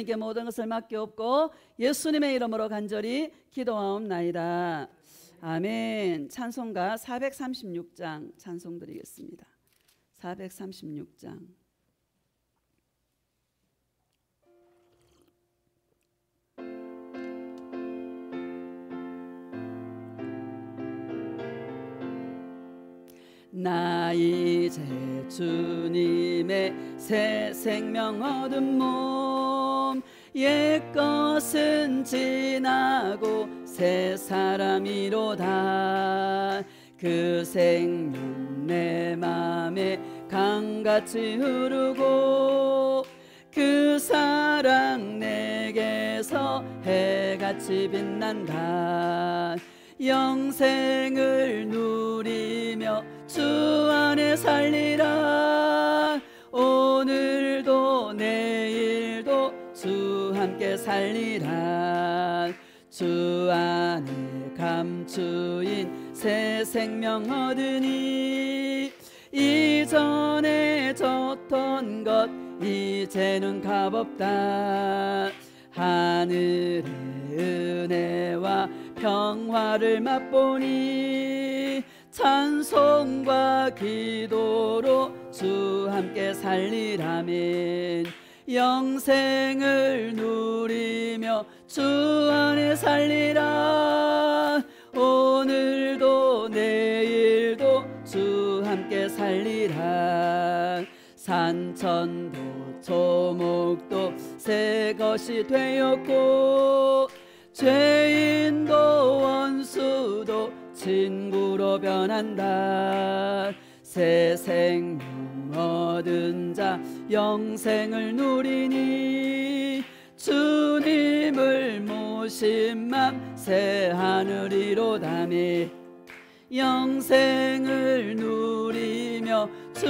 께 모든 것을 맡기옵고 예수님의 이름으로 간절히 기도하옵나이다. 아멘. 찬송가 436장 찬송 드리겠습니다. 436장. 나 이제 주님의 새 생명 얻은 몸, 옛것은 지나고 새 사람이로다. 그 생명 내 맘에 강같이 흐르고 그 사랑 내게서 해같이 빛난다. 영생을 누리며 주 안에 살리라. 오늘도 내일도 주 함께 살리라. 주 안에 감추인 새 생명 얻으니 이전에 줬던 것 이제는 값없다. 하늘의 은혜와 평화를 맛보니 찬송과 기도로 주 함께 살리라면 영생을 누리며 주 안에 살리라. 오늘도 내일도 주 함께 살리라. 산천도 조목도 새 것이 되었고 죄인도 원수도 친구로 변한다. 새 생명 얻은 자 영생을 누리니 주님을 모신 맘 새 하늘이로다미 영생을 누리며 주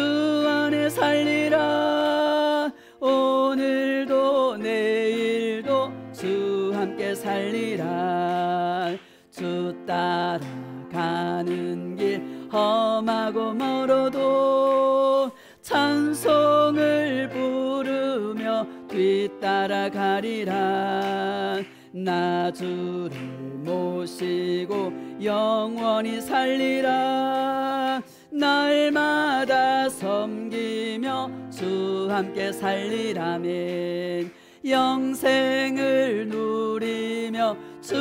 안에 살리라. 오늘도 내일도 주 함께 살리라. 주 따라가는 길 험하고 멀어도 찬송을 부르며 뒤따라가리라. 나 주를 모시고 영원히 살리라. 날마다 섬기며 주 함께 살리라면 영생을 누리며 주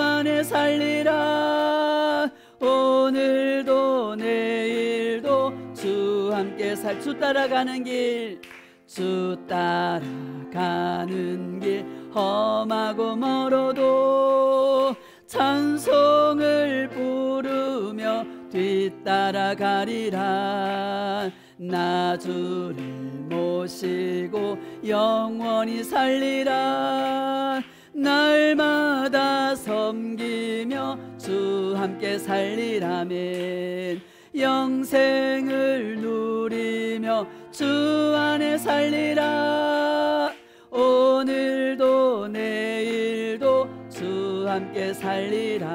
안에 살리라. 오늘도 내일도 주 함께 주 따라가는 길, 주 따라가는 길 험하고 멀어도 찬송을 부르며 뒤따라가리라. 나 주를 모시고 영원히 살리라. 날마다 섬기며 주 함께 살리라면 영생을 누리며 주 안에 살리라. 오늘도 내일도 주 함께 살리라.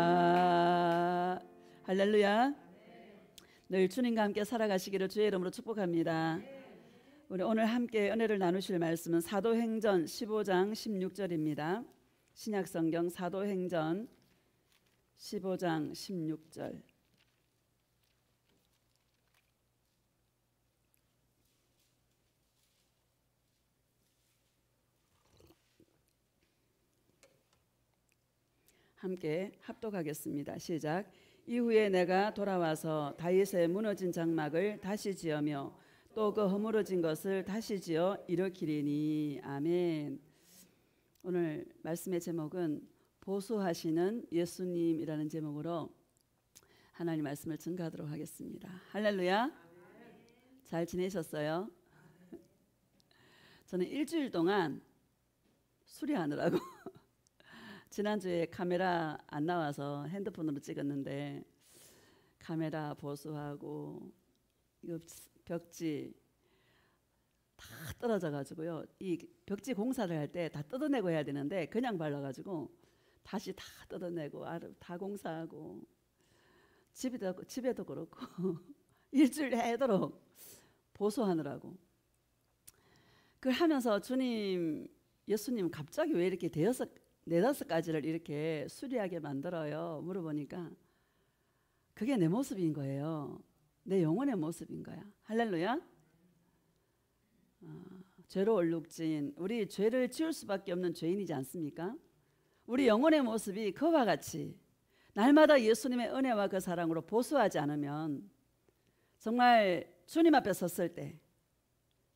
할렐루야. 늘 주님과 함께 살아가시기를 주의 이름으로 축복합니다. 우리 오늘 함께 은혜를 나누실 말씀은 사도행전 15장 16절입니다. 신약성경 사도행전 15장 16절. 함께 합독하겠습니다. 시작. 이후에 내가 돌아와서 다윗의 무너진 장막을 다시 지으며 또 그 허물어진 것을 다시 지어 일으키리니. 아멘. 오늘 말씀의 제목은 보수하시는 예수님이라는 제목으로 하나님 말씀을 증거하도록 하겠습니다. 할렐루야. 잘 지내셨어요? 저는 일주일 동안 수리하느라고 지난주에 카메라 안 나와서 핸드폰으로 찍었는데 카메라 보수하고 이거 벽지 다 떨어져 가지고요. 이 벽지 공사를 할 때 다 뜯어내고 해야 되는데 그냥 발라가지고 다시 다 뜯어내고 다 공사하고 집에도 그렇고 일주일 내도록 보수하느라고 그걸 하면서 주님 예수님 갑자기 왜 이렇게 네다섯 가지를 이렇게 수리하게 만들어요? 물어보니까 그게 내 모습인 거예요. 내 영혼의 모습인 거야. 할렐루야. 죄로 얼룩진, 우리 죄를 지을 수밖에 없는 죄인이지 않습니까? 우리 영혼의 모습이 그와 같이 날마다 예수님의 은혜와 그 사랑으로 보수하지 않으면 정말 주님 앞에 섰을 때,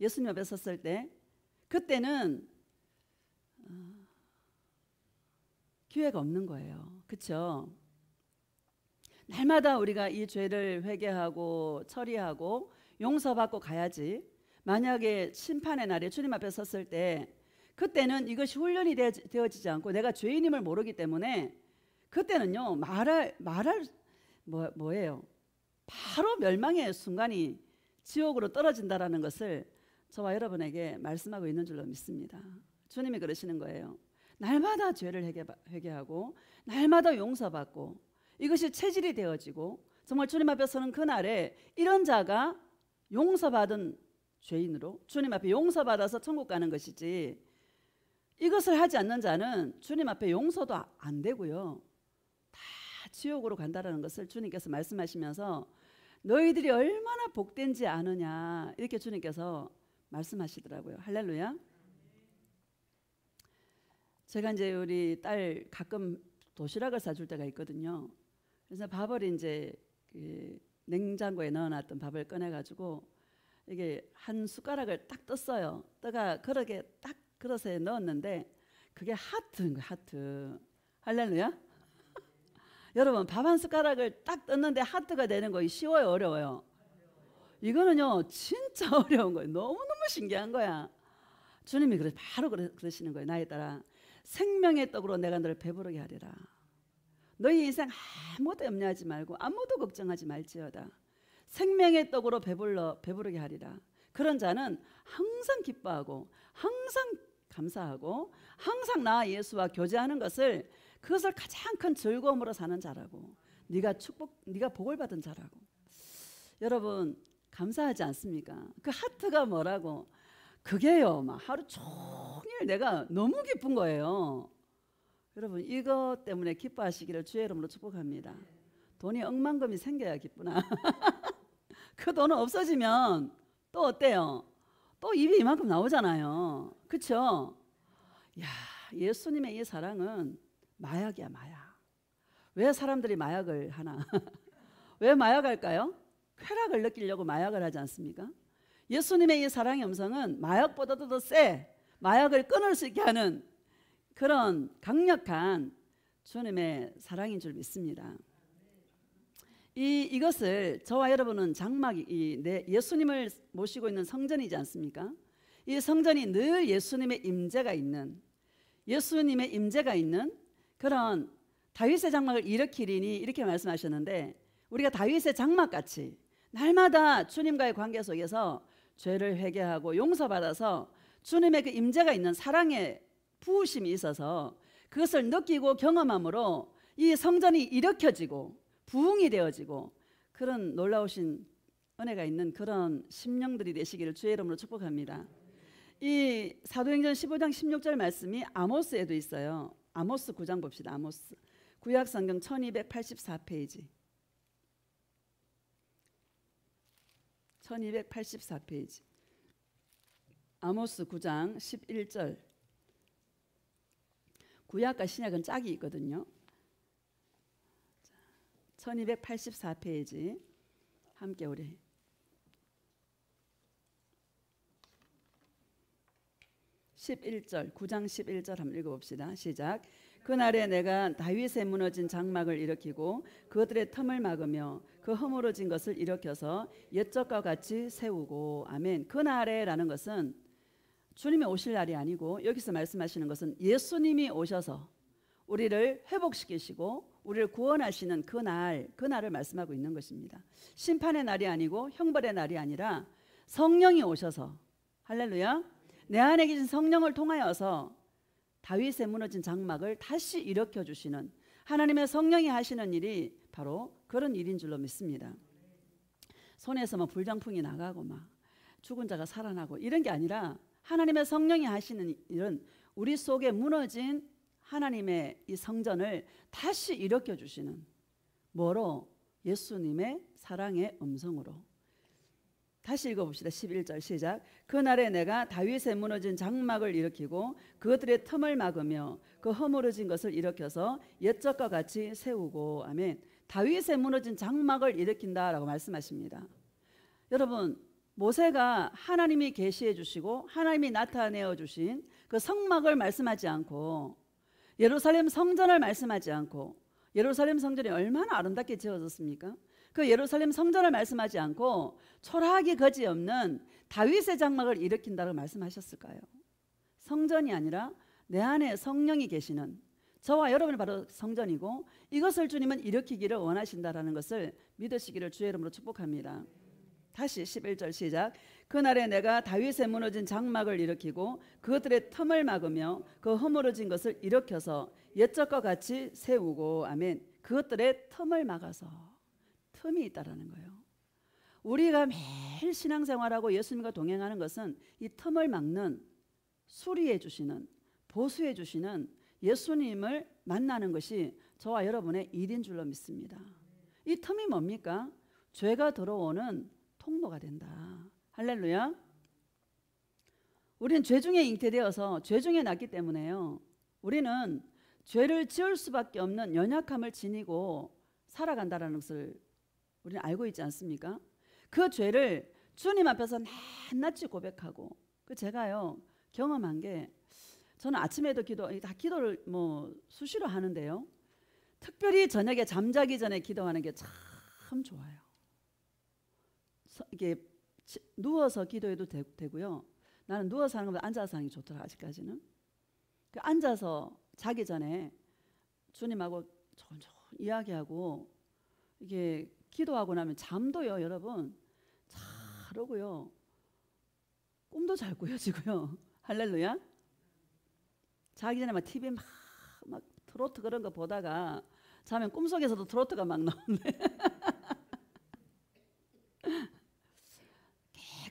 예수님 앞에 섰을 때 그때는 기회가 없는 거예요. 그렇죠? 날마다 우리가 이 죄를 회개하고 처리하고 용서받고 가야지. 만약에 심판의 날에 주님 앞에 섰을 때 그때는 이것이 훈련이 되어지지 않고 내가 죄인임을 모르기 때문에 그때는요 뭐예요? 바로 멸망의 순간이 지옥으로 떨어진다라는 것을 저와 여러분에게 말씀하고 있는 줄로 믿습니다. 주님이 그러시는 거예요. 날마다 죄를 회개하고 날마다 용서받고 이것이 체질이 되어지고 정말 주님 앞에 서는 그날에 이런 자가 용서받은 죄인으로 주님 앞에 용서받아서 천국 가는 것이지, 이것을 하지 않는 자는 주님 앞에 용서도 안 되고요 다 지옥으로 간다라는 것을 주님께서 말씀하시면서 너희들이 얼마나 복된지 아느냐 이렇게 주님께서 말씀하시더라고요. 할렐루야. 제가 이제 우리 딸 가끔 도시락을 사줄 때가 있거든요. 그래서 밥을 이제 그 냉장고에 넣어놨던 밥을 꺼내가지고 이게 한 숟가락을 딱 떴어요. 떠가 그렇게 딱 그릇에 넣었는데 그게 하트인 거예요. 하트. 할렐루야. 여러분 밥 한 숟가락을 딱 떴는데 하트가 되는 거 쉬워요, 어려워요? 이거는요 진짜 어려운 거예요. 너무너무 신기한 거야. 주님이 바로 그러시는 거예요. 나에 따라 생명의 떡으로 내가 너를 배부르게 하리라. 너희 인생 아무것도 염려하지 말고 아무도 걱정하지 말지어다. 생명의 떡으로 배부르게 하리라. 그런 자는 항상 기뻐하고 항상 감사하고 항상 나 예수와 교제하는 것을 그것을 가장 큰 즐거움으로 사는 자라고. 네가 복을 받은 자라고. 여러분 감사하지 않습니까? 그 하트가 뭐라고? 그게요 막 하루 종일 내가 너무 기쁜 거예요. 여러분 이것 때문에 기뻐하시기를 주의 이름으로 축복합니다. 돈이 억만금이 생겨야 기쁘나. 그 돈은 없어지면 또 어때요? 또 입이 이만큼 나오잖아요. 그렇죠? 야, 예수님의 이 사랑은 마약이야, 마약. 왜 사람들이 마약을 하나? 왜 마약할까요? 쾌락을 느끼려고 마약을 하지 않습니까? 예수님의 이 사랑의 음성은 마약보다도 더 세, 마약을 끊을 수 있게 하는 그런 강력한 주님의 사랑인 줄 믿습니다. 이것을 저와 여러분은 장막이 예수님을 모시고 있는 성전이지 않습니까? 이 성전이 늘 예수님의 임재가 있는 그런 다윗의 장막을 일으키리니 이렇게 말씀하셨는데, 우리가 다윗의 장막같이 날마다 주님과의 관계 속에서 죄를 회개하고 용서받아서 주님의 그 임재가 있는 사랑의 부으심이 있어서 그것을 느끼고 경험함으로 이 성전이 일으켜지고 부흥이 되어지고 그런 놀라우신 은혜가 있는 그런 심령들이 되시기를 주의 이름으로 축복합니다. 이 사도행전 15장 16절 말씀이 아모스에도 있어요. 아모스 9장 봅시다. 아모스 구약성경 1284페이지 1284페이지 아모스 9장 11절. 구약과 신약은 짝이 있거든요. 1284페이지 함께 우리 11절 9장 11절 한번 읽어봅시다. 시작. 그날에 내가 다윗의 무너진 장막을 일으키고 그들의 틈을 막으며 그 허물어진 것을 일으켜서 옛적과 같이 세우고. 아멘. 그날에라는 것은 주님이 오실 날이 아니고 여기서 말씀하시는 것은 예수님이 오셔서 우리를 회복시키시고 우리를 구원하시는 그날을 말씀하고 있는 것입니다. 심판의 날이 아니고 형벌의 날이 아니라 성령이 오셔서, 할렐루야, 내 안에 계신 성령을 통하여서 다윗의 무너진 장막을 다시 일으켜 주시는 하나님의 성령이 하시는 일이 바로 그런 일인 줄로 믿습니다. 손에서 막 불장풍이 나가고 막 죽은 자가 살아나고 이런 게 아니라 하나님의 성령이 하시는 일은 우리 속에 무너진 하나님의 이 성전을 다시 일으켜 주시는, 뭐로? 예수님의 사랑의 음성으로. 다시 읽어봅시다. 11절 시작. 그날에 내가 다윗의 무너진 장막을 일으키고 그들의 틈을 막으며 그 허물어진 것을 일으켜서 옛적과 같이 세우고. 아멘. 다윗의 무너진 장막을 일으킨다라고 말씀하십니다. 여러분, 모세가 하나님이 계시해 주시고 하나님이 나타내어 주신 그 성막을 말씀하지 않고, 예루살렘 성전을 말씀하지 않고, 예루살렘 성전이 얼마나 아름답게 지어졌습니까? 그 예루살렘 성전을 말씀하지 않고 초라하기 거지없는 다윗의 장막을 일으킨다고 말씀하셨을까요? 성전이 아니라 내 안에 성령이 계시는, 저와 여러분이 바로 성전이고, 이것을 주님은 일으키기를 원하신다라는 것을 믿으시기를 주의 이름으로 축복합니다. 다시 11절 시작. 그날에 내가 다윗의 무너진 장막을 일으키고 그들의 틈을 막으며 그 허물어진 것을 일으켜서 옛적과 같이 세우고. 아멘. 그것들의 틈을 막아서. 틈이 있다라는 거예요. 우리가 매일 신앙생활하고 예수님과 동행하는 것은 이 틈을 막는, 수리해 주시는, 보수해 주시는 예수님을 만나는 것이 저와 여러분의 일인 줄로 믿습니다. 이 틈이 뭡니까? 죄가 들어오는 통로가 된다. 할렐루야. 우리는 죄 중에 잉태되어서 죄 중에 났기 때문에요, 우리는 죄를 지을 수밖에 없는 연약함을 지니고 살아간다는 것을 우리는 알고 있지 않습니까? 그 죄를 주님 앞에서 낱낱이 고백하고, 그 제가요 경험한 게, 저는 아침에도 다 기도를 수시로 하는데요, 특별히 저녁에 잠자기 전에 기도하는 게 참 좋아요. 이게 누워서 기도해도 되고요. 나는 누워서 하는 것보다 앉아서 하는 게 좋더라, 아직까지는. 그 앉아서 자기 전에 주님하고 천천히 이야기하고 이게 기도하고 나면 잠도요, 여러분 잘 오고요, 꿈도 잘 꾸어지고요. 할렐루야. 자기 전에 막 TV 막 트로트 그런 거 보다가 자면 꿈속에서도 트로트가 막 나오네.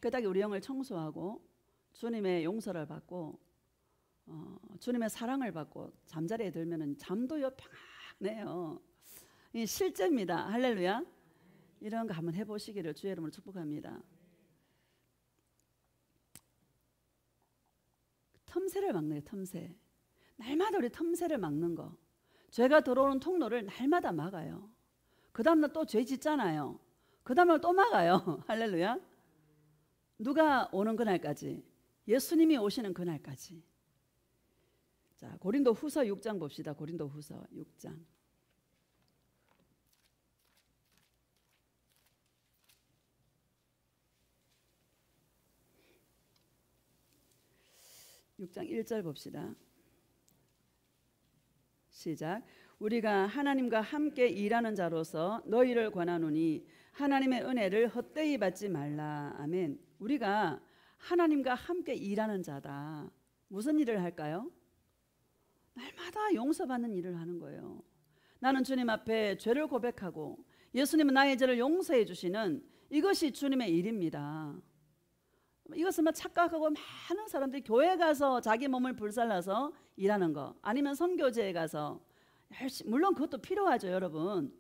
깨끗하게 우리 영을 청소하고 주님의 용서를 받고 주님의 사랑을 받고 잠자리에 들면은 잠도요 평안해요. 이 실제입니다. 할렐루야. 이런 거 한번 해보시기를 주의 이름으로 축복합니다. 틈새를 막네요. 틈새. 날마다 우리 틈새를 막는 거. 죄가 들어오는 통로를 날마다 막아요. 그 다음날 또 죄 짓잖아요. 그 다음날 또 막아요. 할렐루야. 누가 오는 그날까지? 예수님이 오시는 그날까지. 자, 고린도 후서 6장 봅시다. 고린도 후서 6장. (6장) 1절 봅시다. 시작. 우리가 하나님과 함께 일하는 자로서 너희를 권하노니 하나님의 은혜를 헛되이 받지 말라. 아멘. 우리가 하나님과 함께 일하는 자다. 무슨 일을 할까요? 날마다 용서받는 일을 하는 거예요. 나는 주님 앞에 죄를 고백하고 예수님은 나의 죄를 용서해 주시는, 이것이 주님의 일입니다. 이것은 착각하고 많은 사람들이 교회 가서 자기 몸을 불살라서 일하는 거, 아니면 선교제에 가서 열심히, 물론 그것도 필요하죠, 여러분.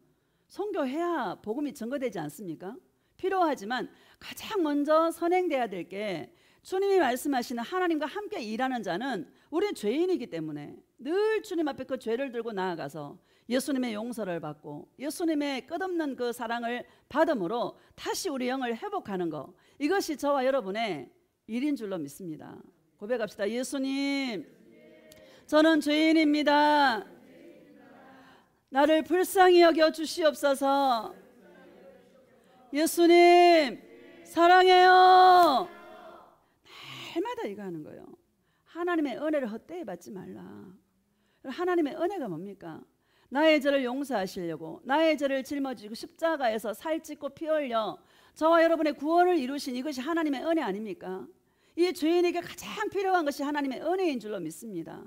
선교해야 복음이 증거되지 않습니까? 필요하지만 가장 먼저 선행돼야 될 게, 주님이 말씀하시는 하나님과 함께 일하는 자는 우리 죄인이기 때문에 늘 주님 앞에 그 죄를 들고 나아가서 예수님의 용서를 받고 예수님의 끝없는 그 사랑을 받음으로 다시 우리 영을 회복하는 거, 이것이 저와 여러분의 일인 줄로 믿습니다. 고백합시다. 예수님, 저는 죄인입니다. 나를 불쌍히 여겨 주시옵소서. 예수님 사랑해요. 날마다 이거 하는 거예요. 하나님의 은혜를 헛되이 받지 말라. 하나님의 은혜가 뭡니까? 나의 죄를 용서하시려고 나의 죄를 짊어지고 십자가에서 살찢고 피 흘려 저와 여러분의 구원을 이루신, 이것이 하나님의 은혜 아닙니까? 이 죄인에게 가장 필요한 것이 하나님의 은혜인 줄로 믿습니다.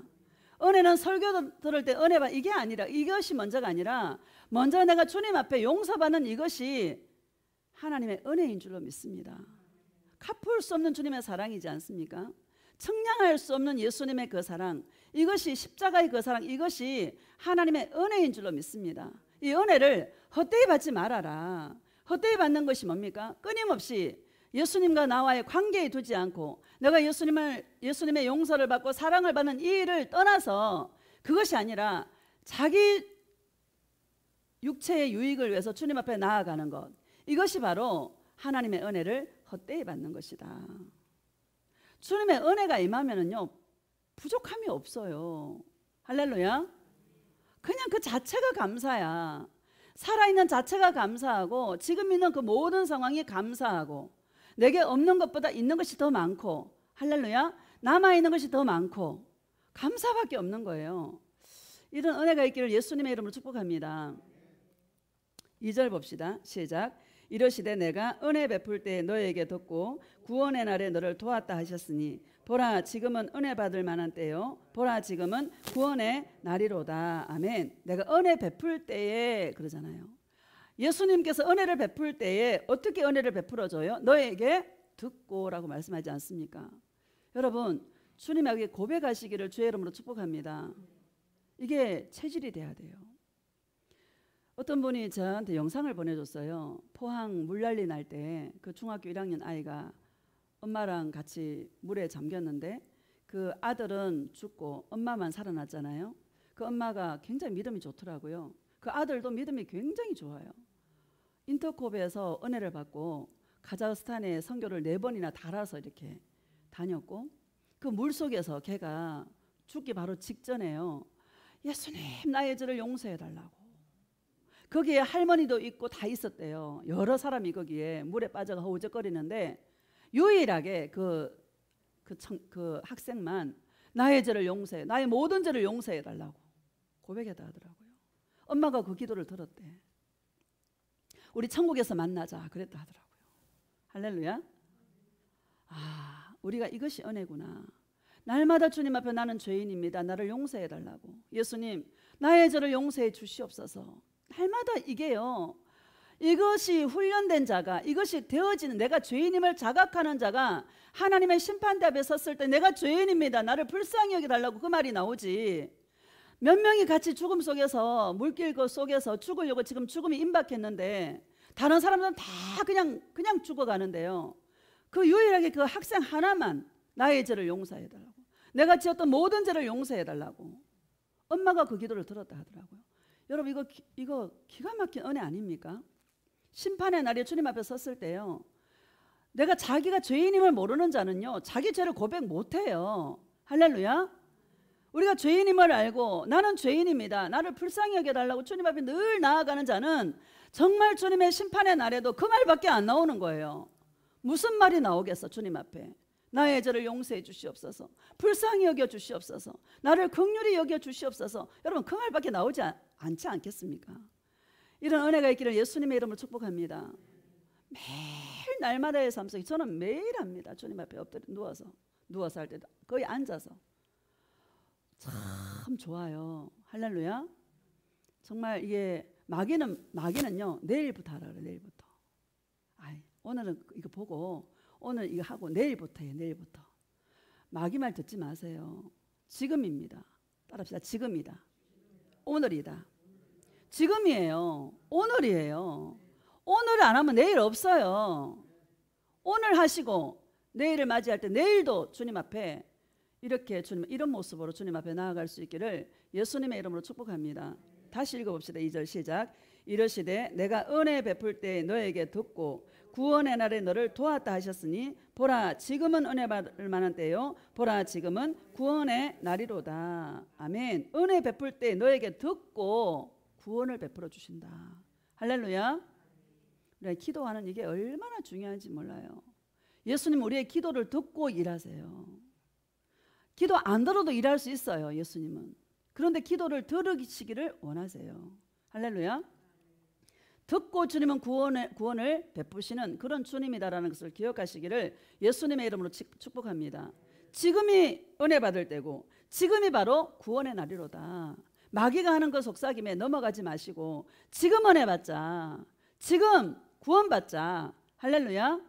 은혜는 설교 들을 때 은혜 받, 이게 아니라, 이것이 먼저가 아니라 먼저 내가 주님 앞에 용서받는 이것이 하나님의 은혜인 줄로 믿습니다. 갚을 수 없는 주님의 사랑이지 않습니까? 청량할 수 없는 예수님의 그 사랑, 이것이 십자가의 그 사랑, 이것이 하나님의 은혜인 줄로 믿습니다. 이 은혜를 헛되이 받지 말아라. 헛되이 받는 것이 뭡니까? 끊임없이 예수님과 나와의 관계에 두지 않고 내가 예수님의 용서를 받고 사랑을 받는 이 일을 떠나서 그것이 아니라 자기 육체의 유익을 위해서 주님 앞에 나아가는 것, 이것이 바로 하나님의 은혜를 헛되이 받는 것이다. 주님의 은혜가 임하면은요 부족함이 없어요. 할렐루야. 그냥 그 자체가 감사야. 살아있는 자체가 감사하고 지금 있는 그 모든 상황이 감사하고 내게 없는 것보다 있는 것이 더 많고, 할렐루야, 남아있는 것이 더 많고 감사밖에 없는 거예요. 이런 은혜가 있기를 예수님의 이름으로 축복합니다. 2절 봅시다. 시작. 이러시되 내가 은혜 베풀 때 너에게 듣고 구원의 날에 너를 도왔다 하셨으니 보라 지금은 은혜 받을 만한 때요 보라 지금은 구원의 날이로다. 아멘. 내가 은혜 베풀 때에 그러잖아요. 예수님께서 은혜를 베풀 때에 어떻게 은혜를 베풀어줘요? 너에게 듣고라고 말씀하지 않습니까? 여러분, 주님에게 고백하시기를 주의 이름으로 축복합니다. 이게 체질이 돼야 돼요. 어떤 분이 저한테 영상을 보내줬어요. 포항 물난리 날 때 그 중학교 1학년 아이가 엄마랑 같이 물에 잠겼는데 그 아들은 죽고 엄마만 살아났잖아요. 그 엄마가 굉장히 믿음이 좋더라고요. 그 아들도 믿음이 굉장히 좋아요. 인터콥에서 은혜를 받고 카자흐스탄에 선교를 4번이나 달아서 이렇게 다녔고 그 물속에서 걔가 죽기 바로 직전에요. 예수님 나의 죄를 용서해 달라고. 거기에 할머니도 있고 다 있었대요. 여러 사람이 거기에 물에 빠져가 허우적거리는데 유일하게 그 학생만 나의 죄를 용서해, 나의 모든 죄를 용서해 달라고 고백했다 하더라고요. 엄마가 그 기도를 들었대. 우리 천국에서 만나자 그랬다 하더라고요. 할렐루야. 아, 우리가 이것이 은혜구나. 날마다 주님 앞에 나는 죄인입니다. 나를 용서해 달라고. 예수님 나의 죄를 용서해 주시옵소서. 날마다 이게요. 이것이 훈련된 자가, 이것이 되어지는, 내가 죄인임을 자각하는 자가 하나님의 심판대 앞에 섰을 때 내가 죄인입니다. 나를 불쌍히 여겨달라고 그 말이 나오지. 몇 명이 같이 죽음 속에서 물길 그 속에서 죽으려고 지금 죽음이 임박했는데 다른 사람들은 다 그냥 죽어가는데요. 그 유일하게 그 학생 하나만 나의 죄를 용서해달라고, 내가 지었던 모든 죄를 용서해달라고 엄마가 그 기도를 들었다 하더라고요. 여러분 이거 기가 막힌 은혜 아닙니까? 심판의 날에 주님 앞에 섰을 때요, 내가 자기가 죄인임을 모르는 자는요 자기 죄를 고백 못해요. 할렐루야. 우리가 죄인임을 알고 나는 죄인입니다, 나를 불쌍히 여겨달라고 주님 앞에 늘 나아가는 자는 정말 주님의 심판의 날에도 그 말밖에 안 나오는 거예요. 무슨 말이 나오겠어? 주님 앞에 나의 죄를 용서해 주시옵소서, 불쌍히 여겨 주시옵소서, 나를 긍휼히 여겨 주시옵소서. 여러분 그 말밖에 나오지 않지 않겠습니까? 이런 은혜가 있기를 예수님의 이름으로 축복합니다. 매일 날마다의 삶 속에 저는 매일 합니다. 주님 앞에 엎드려 누워서 할 때도 거의 앉아서 참 좋아요. 할렐루야. 정말 이게 마귀는요 내일부터 하라 그래. 내일부터. 오늘은 이거 보고 오늘 이거 하고 내일부터 해요. 내일부터. 마귀 말 듣지 마세요. 지금입니다. 따라합시다. 지금이다. 오늘이다. 지금이에요. 오늘이에요. 오늘 안 하면 내일 없어요. 오늘 하시고 내일을 맞이할 때 내일도 주님 앞에 이렇게 이런 모습으로 주님 앞에 나아갈 수 있기를 예수님의 이름으로 축복합니다. 다시 읽어봅시다. 2절 시작. 이러시되 내가 은혜 베풀 때 너에게 듣고 구원의 날에 너를 도왔다 하셨으니 보라 지금은 은혜 받을 만한 때요 보라 지금은 구원의 날이로다. 아멘. 은혜 베풀 때 너에게 듣고 구원을 베풀어 주신다. 할렐루야. 우리가 기도하는 이게 얼마나 중요한지 몰라요. 예수님 우리의 기도를 듣고 일하세요. 기도 안 들어도 일할 수 있어요. 예수님은. 그런데 기도를 들으시기를 원하세요. 할렐루야. 듣고 주님은 구원을 베푸시는 그런 주님이다라는 것을 기억하시기를 예수님의 이름으로 축복합니다. 지금이 은혜 받을 때고 지금이 바로 구원의 날이로다. 마귀가 하는 그 속삭임에 넘어가지 마시고 지금 은혜 받자, 지금 구원 받자. 할렐루야.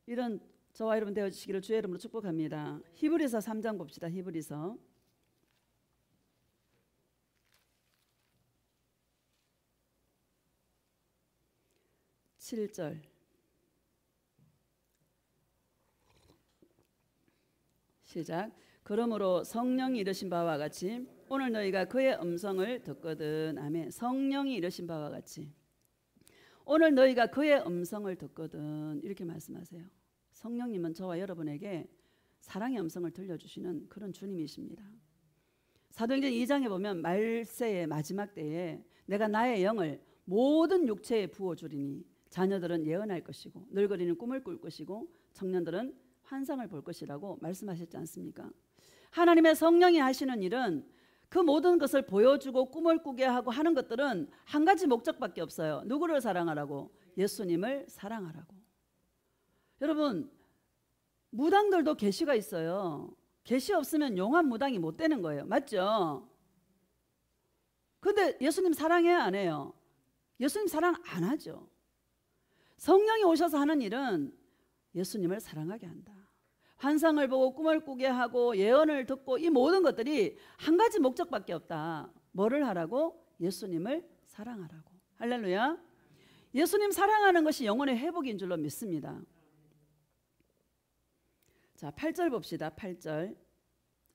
이런 저와 여러분 되어주시기를 주의 이름으로 축복합니다. 히브리서 3장 봅시다. 히브리서 7절 시작. 그러므로 성령이 이르신 바와 같이 오늘 너희가 그의 음성을 듣거든. 아멘. 성령이 이르신 바와 같이 오늘 너희가 그의 음성을 듣거든. 이렇게 말씀하세요. 성령님은 저와 여러분에게 사랑의 음성을 들려주시는 그런 주님이십니다. 사도행전 2장에 보면 말세의 마지막 때에 내가 나의 영을 모든 육체에 부어주리니 자녀들은 예언할 것이고 늙은이는 꿈을 꿀 것이고 청년들은 환상을 볼 것이라고 말씀하셨지 않습니까? 하나님의 성령이 하시는 일은 그 모든 것을 보여주고 꿈을 꾸게 하고 하는 것들은 한 가지 목적밖에 없어요. 누구를 사랑하라고? 예수님을 사랑하라고. 여러분, 무당들도 계시가 있어요. 계시 없으면 용한 무당이 못 되는 거예요. 맞죠? 근데 예수님 사랑해야 안 해요? 예수님 사랑 안 하죠. 성령이 오셔서 하는 일은 예수님을 사랑하게 한다. 환상을 보고 꿈을 꾸게 하고 예언을 듣고 이 모든 것들이 한 가지 목적밖에 없다. 뭐를 하라고? 예수님을 사랑하라고. 할렐루야. 예수님 사랑하는 것이 영혼의 회복인 줄로 믿습니다. 자, 8절 봅시다. 8절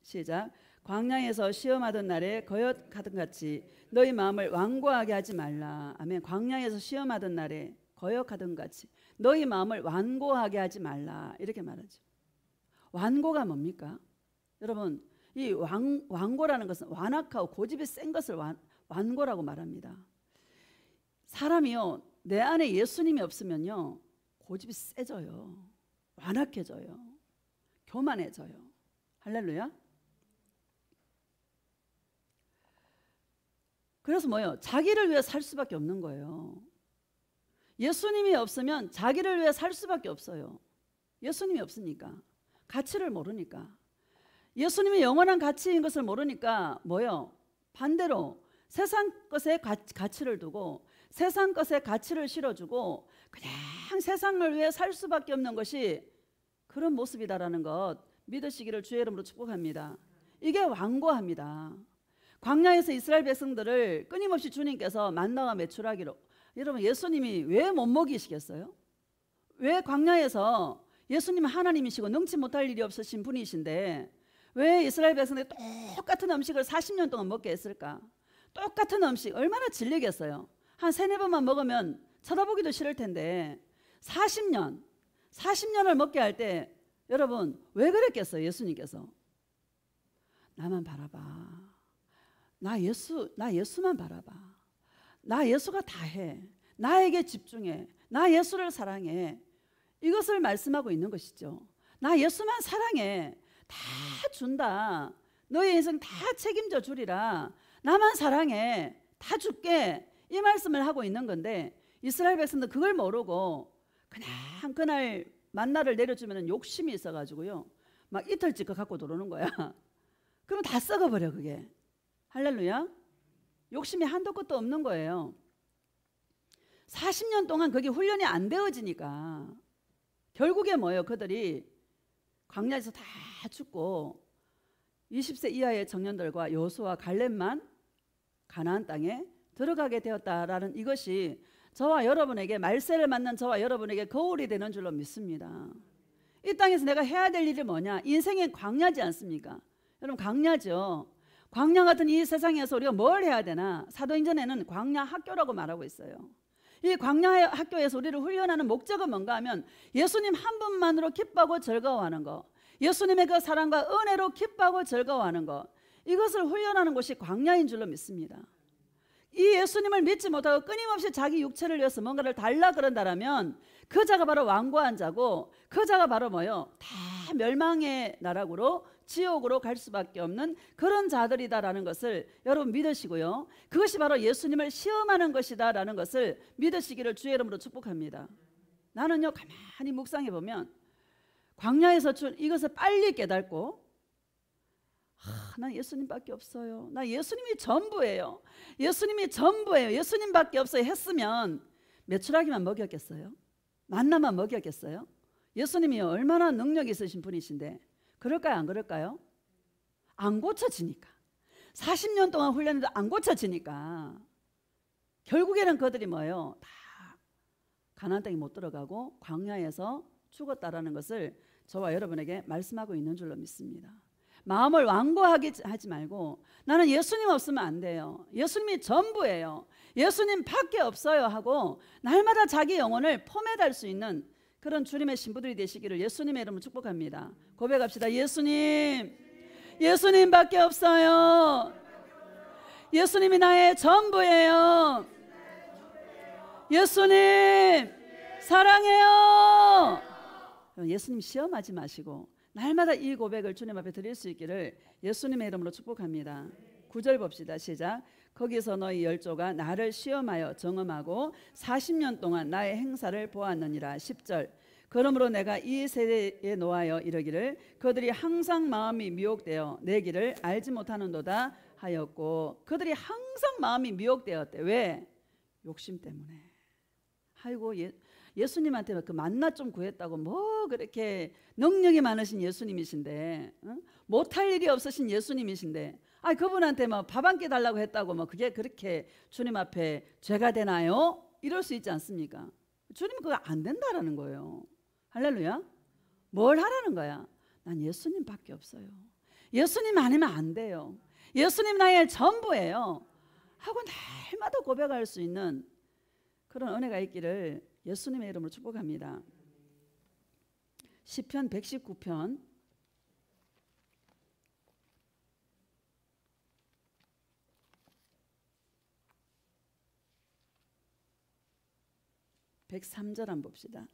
시작. 광야에서 시험하던 날에 거역하던 같이 너희 마음을 완고하게 하지 말라. 아멘. 광야에서 시험하던 날에 거역하던 같이 너희 마음을 완고하게 하지 말라. 이렇게 말하죠. 완고가 뭡니까? 여러분, 이 완고라는 것은 완악하고 고집이 센 것을 완고라고 말합니다. 사람이요, 내 안에 예수님이 없으면요 고집이 세져요. 완악해져요. 교만해져요. 할렐루야. 그래서 뭐예요? 자기를 위해 살 수밖에 없는 거예요. 예수님이 없으면 자기를 위해 살 수밖에 없어요. 예수님이 없으니까. 가치를 모르니까. 예수님이 영원한 가치인 것을 모르니까 뭐요? 반대로 세상 것에 가치를 두고 세상 것에 가치를 실어주고 그냥 세상을 위해 살 수밖에 없는 것이 그런 모습이다라는 것 믿으시기를 주의 이름으로 축복합니다. 이게 완고합니다. 광야에서 이스라엘 백성들을 끊임없이 주님께서 만나와 메추라기로, 여러분 예수님이 왜 못 먹이시겠어요? 왜 광야에서 예수님은 하나님이시고 능치 못할 일이 없으신 분이신데 왜 이스라엘 백성들이 똑같은 음식을 40년 동안 먹게 했을까? 똑같은 음식 얼마나 질리겠어요? 한 3-4번만 먹으면 쳐다보기도 싫을 텐데 40년을 먹게 할 때 여러분 왜 그랬겠어요? 예수님께서 나만 바라봐. 나 예수만 바라봐. 나 예수가 다 해. 나에게 집중해. 나 예수를 사랑해. 이것을 말씀하고 있는 것이죠. 나 예수만 사랑해. 다 준다. 너의 인생 다 책임져 주리라. 나만 사랑해. 다 줄게. 이 말씀을 하고 있는 건데 이스라엘 백성도 그걸 모르고 그냥 그날 만나를 내려주면 욕심이 있어가지고요. 막 이틀째 갖고 들어오는 거야. 그러면 다 썩어버려 그게. 할렐루야. 욕심이 한도 끝도 없는 거예요. 40년 동안 그게 훈련이 안 되어지니까 결국에 뭐예요? 그들이 광야에서 다 죽고 20세 이하의 청년들과 여호수아 갈렙만 가나안 땅에 들어가게 되었다라는 이것이 저와 여러분에게 말세를 맞는 저와 여러분에게 거울이 되는 줄로 믿습니다. 이 땅에서 내가 해야 될 일이 뭐냐? 인생의 광야지 않습니까? 여러분 광야죠. 광야 같은 이 세상에서 우리가 뭘 해야 되나? 사도행전에는 광야 학교라고 말하고 있어요. 이 광야 학교에서 우리를 훈련하는 목적은 뭔가 하면 예수님 한 분만으로 기뻐하고 즐거워하는 거, 예수님의 그 사랑과 은혜로 기뻐하고 즐거워하는 거, 이것을 훈련하는 곳이 광야인 줄로 믿습니다. 이 예수님을 믿지 못하고 끊임없이 자기 육체를 위해서 뭔가를 달라 그런다라면 그 자가 바로 완고한 자고 그 자가 바로 뭐요? 다 멸망의 나락으로 지옥으로 갈 수밖에 없는 그런 자들이다라는 것을 여러분 믿으시고요. 그것이 바로 예수님을 시험하는 것이다라는 것을 믿으시기를 주의 이름으로 축복합니다. 나는요 가만히 묵상해 보면 광야에서 이것을 빨리 깨닫고 난 예수님밖에 없어요. 나 예수님이 전부예요. 예수님이 전부예요. 예수님밖에 없어요 했으면 메추라기만 먹였겠어요? 만나만 먹였겠어요? 예수님이 얼마나 능력 있으신 분이신데 그럴까요? 안 그럴까요? 안 고쳐지니까. 40년 동안 훈련해도 안 고쳐지니까 결국에는 그들이 뭐예요? 다 가나안 땅에 못 들어가고 광야에서 죽었다라는 것을 저와 여러분에게 말씀하고 있는 줄로 믿습니다. 마음을 완고하게 하지 말고 나는 예수님 없으면 안 돼요. 예수님이 전부예요. 예수님 밖에 없어요 하고 날마다 자기 영혼을 포맷할 수 있는 그런 주님의 신부들이 되시기를 예수님의 이름으로 축복합니다. 고백합시다. 예수님 밖에 없어요. 예수님이 나의 전부예요. 예수님 사랑해요. 예수님 시험하지 마시고 날마다 이 고백을 주님 앞에 드릴 수 있기를 예수님의 이름으로 축복합니다. 9절 봅시다. 시작. 거기서 너희 열조가 나를 시험하여 정음하고 40년 동안 나의 행사를 보았느니라. 10절. 그러므로 내가 이 세대에 노하여 이르기를 그들이 항상 마음이 미혹되어 내 길을 알지 못하는도다 하였고, 그들이 항상 마음이 미혹되었대. 왜? 욕심 때문에. 아이고 예수님한테 그 만나 좀 구했다고 뭐 그렇게 능력이 많으신 예수님이신데, 못할 일이 없으신 예수님이신데, 그분한테 뭐 밥 한 끼 달라고 했다고 뭐 그게 그렇게 주님 앞에 죄가 되나요? 이럴 수 있지 않습니까? 주님 그거 안 된다라는 거예요. 할렐루야. 뭘 하라는 거야? 난 예수님밖에 없어요. 예수님 아니면 안 돼요. 예수님 나의 전부예요 하고 날마다 고백할 수 있는 그런 은혜가 있기를 예수님의 이름으로 축복합니다. 시편 119편 103절 한번 봅시다.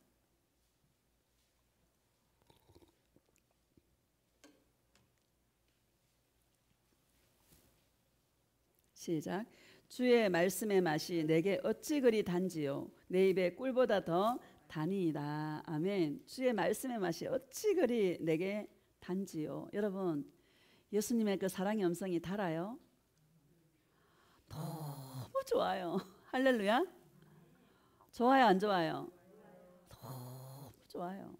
시작. 주의 말씀의 맛이 내게 어찌 그리 단지요 내 입에 꿀보다 더 단이다. 아멘. 주의 말씀의 맛이 어찌 그리 내게 단지요. 여러분 예수님의 그 사랑의 음성이 달아요? 너무 좋아요. 할렐루야. 좋아요 안 좋아요? 너무 좋아요.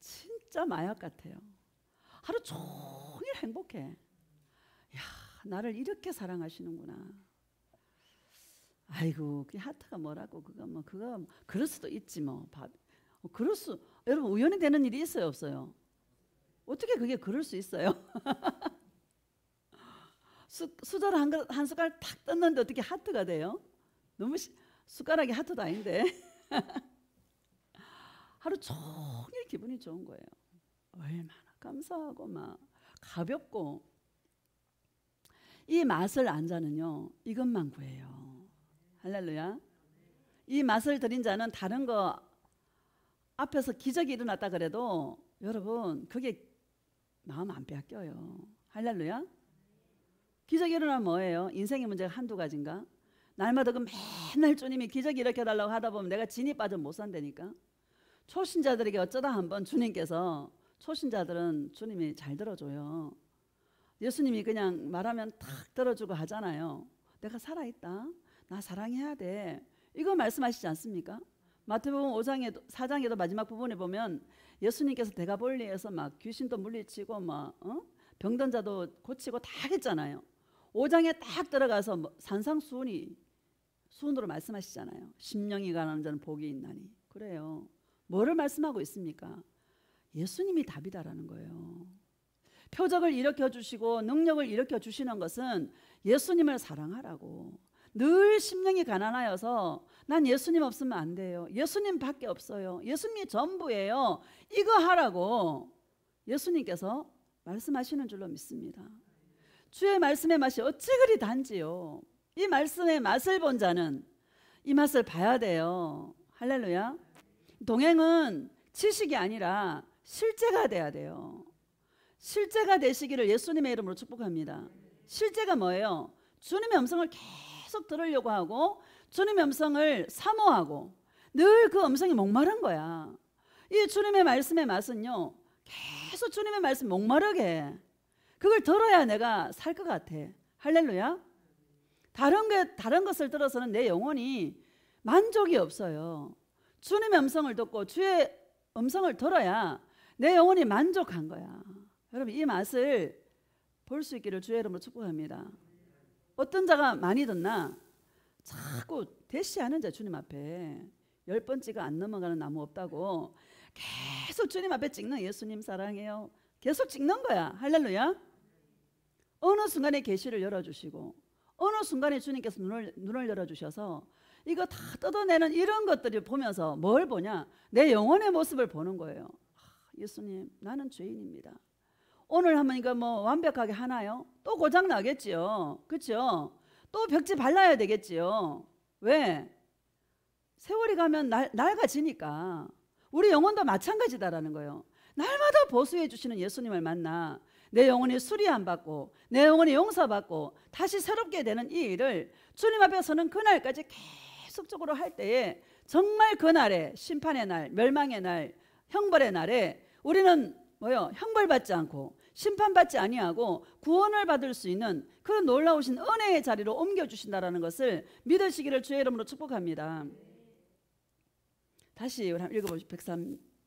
진짜 마약 같아요. 하루 종일 행복해. 야, 나를 이렇게 사랑하시는구나. 아이고 그 하트가 뭐라고 그거 그럴 수도 있지 뭐. 그럴 수 여러분 우연히 되는 일이 있어요 없어요? 어떻게 그게 그럴 수 있어요? 수저를 한 숟갈 탁 떴는데 어떻게 하트가 돼요? 너무 숟가락이 하트도 아닌데. 하루 종일 기분이 좋은 거예요. 얼마나 감사하고 막 가볍고. 이 맛을 안 자는요 이것만 구해요. 할렐루야. 이 맛을 들인 자는 다른 거 앞에서 기적이 일어났다 그래도 여러분 그게 마음 안 빼앗겨요. 할렐루야. 기적이 일어나면 뭐예요? 인생의 문제가 한두 가지인가? 날마다 그 맨날 주님이 기적 일으켜달라고 하다 보면 내가 진이 빠져 못 산다니까. 초신자들에게 어쩌다 한번 주님께서, 초신자들은 주님이 잘 들어줘요. 예수님이 그냥 말하면 탁 들어주고 하잖아요. 내가 살아있다, 나 사랑해야 돼, 이거 말씀하시지 않습니까? 마태복음 5장에도 4장에도 마지막 부분에 보면 예수님께서 대가볼리에서 막 귀신도 물리치고 막 병든 자도 고치고 다 했잖아요. 5장에 딱 들어가서 산상수훈으로 말씀하시잖아요. 심령이 가난한 자는 복이 있나니. 그래요. 뭐를 말씀하고 있습니까? 예수님이 답이다라는 거예요. 표적을 일으켜주시고 능력을 일으켜주시는 것은 예수님을 사랑하라고. 늘 심령이 가난하여서 난 예수님 없으면 안 돼요, 예수님 밖에 없어요, 예수님이 전부예요, 이거 하라고 예수님께서 말씀하시는 줄로 믿습니다. 주의 말씀의 맛이 어찌 그리 단지요. 이 말씀의 맛을 본 자는 이 맛을 봐야 돼요. 할렐루야. 동행은 지식이 아니라 실제가 돼야 돼요. 실제가 되시기를 예수님의 이름으로 축복합니다. 실제가 뭐예요? 주님의 음성을 계속 들으려고 하고 주님의 음성을 사모하고 늘 그 음성이 목마른 거야. 이 주님의 말씀의 맛은요, 계속 주님의 말씀 목마르게 해. 그걸 들어야 내가 살 것 같아. 할렐루야. 다른 것을 들어서는 내 영혼이 만족이 없어요. 주님의 음성을 듣고 주의 음성을 들어야 내 영혼이 만족한 거야. 여러분 이 맛을 볼 수 있기를 주의 이름으로 축복합니다. 어떤 자가 많이 듣나 자꾸 대시하는 자 주님 앞에 10번째가 안 넘어가는 나무 없다고 계속 주님 앞에 찍는 예수님 사랑해요. 계속 찍는 거야. 할렐루야. 어느 순간에 계시를 열어주시고 어느 순간에 주님께서 눈을 열어주셔서 이거 다 뜯어내는 이런 것들을 보면서 뭘 보냐? 내 영혼의 모습을 보는 거예요. 예수님 나는 죄인입니다. 오늘 하면 이거 뭐 완벽하게 하나요? 또 고장 나겠지요. 그렇죠? 또 벽지 발라야 되겠지요. 왜? 세월이 가면 낡아지니까. 우리 영혼도 마찬가지다라는 거예요. 날마다 보수해 주시는 예수님을 만나 내 영혼이 수리 안 받고 내 영혼이 용서받고 다시 새롭게 되는 이 일을 주님 앞에 서는 그날까지 계속적으로 할 때에 정말 그날에 심판의 날, 멸망의 날, 형벌의 날에 우리는 형벌받지 않고 심판받지 아니하고 구원을 받을 수 있는 그런 놀라우신 은혜의 자리로 옮겨주신다라는 것을 믿으시기를 주의 이름으로 축복합니다. 다시 우리 한번 읽어보시죠.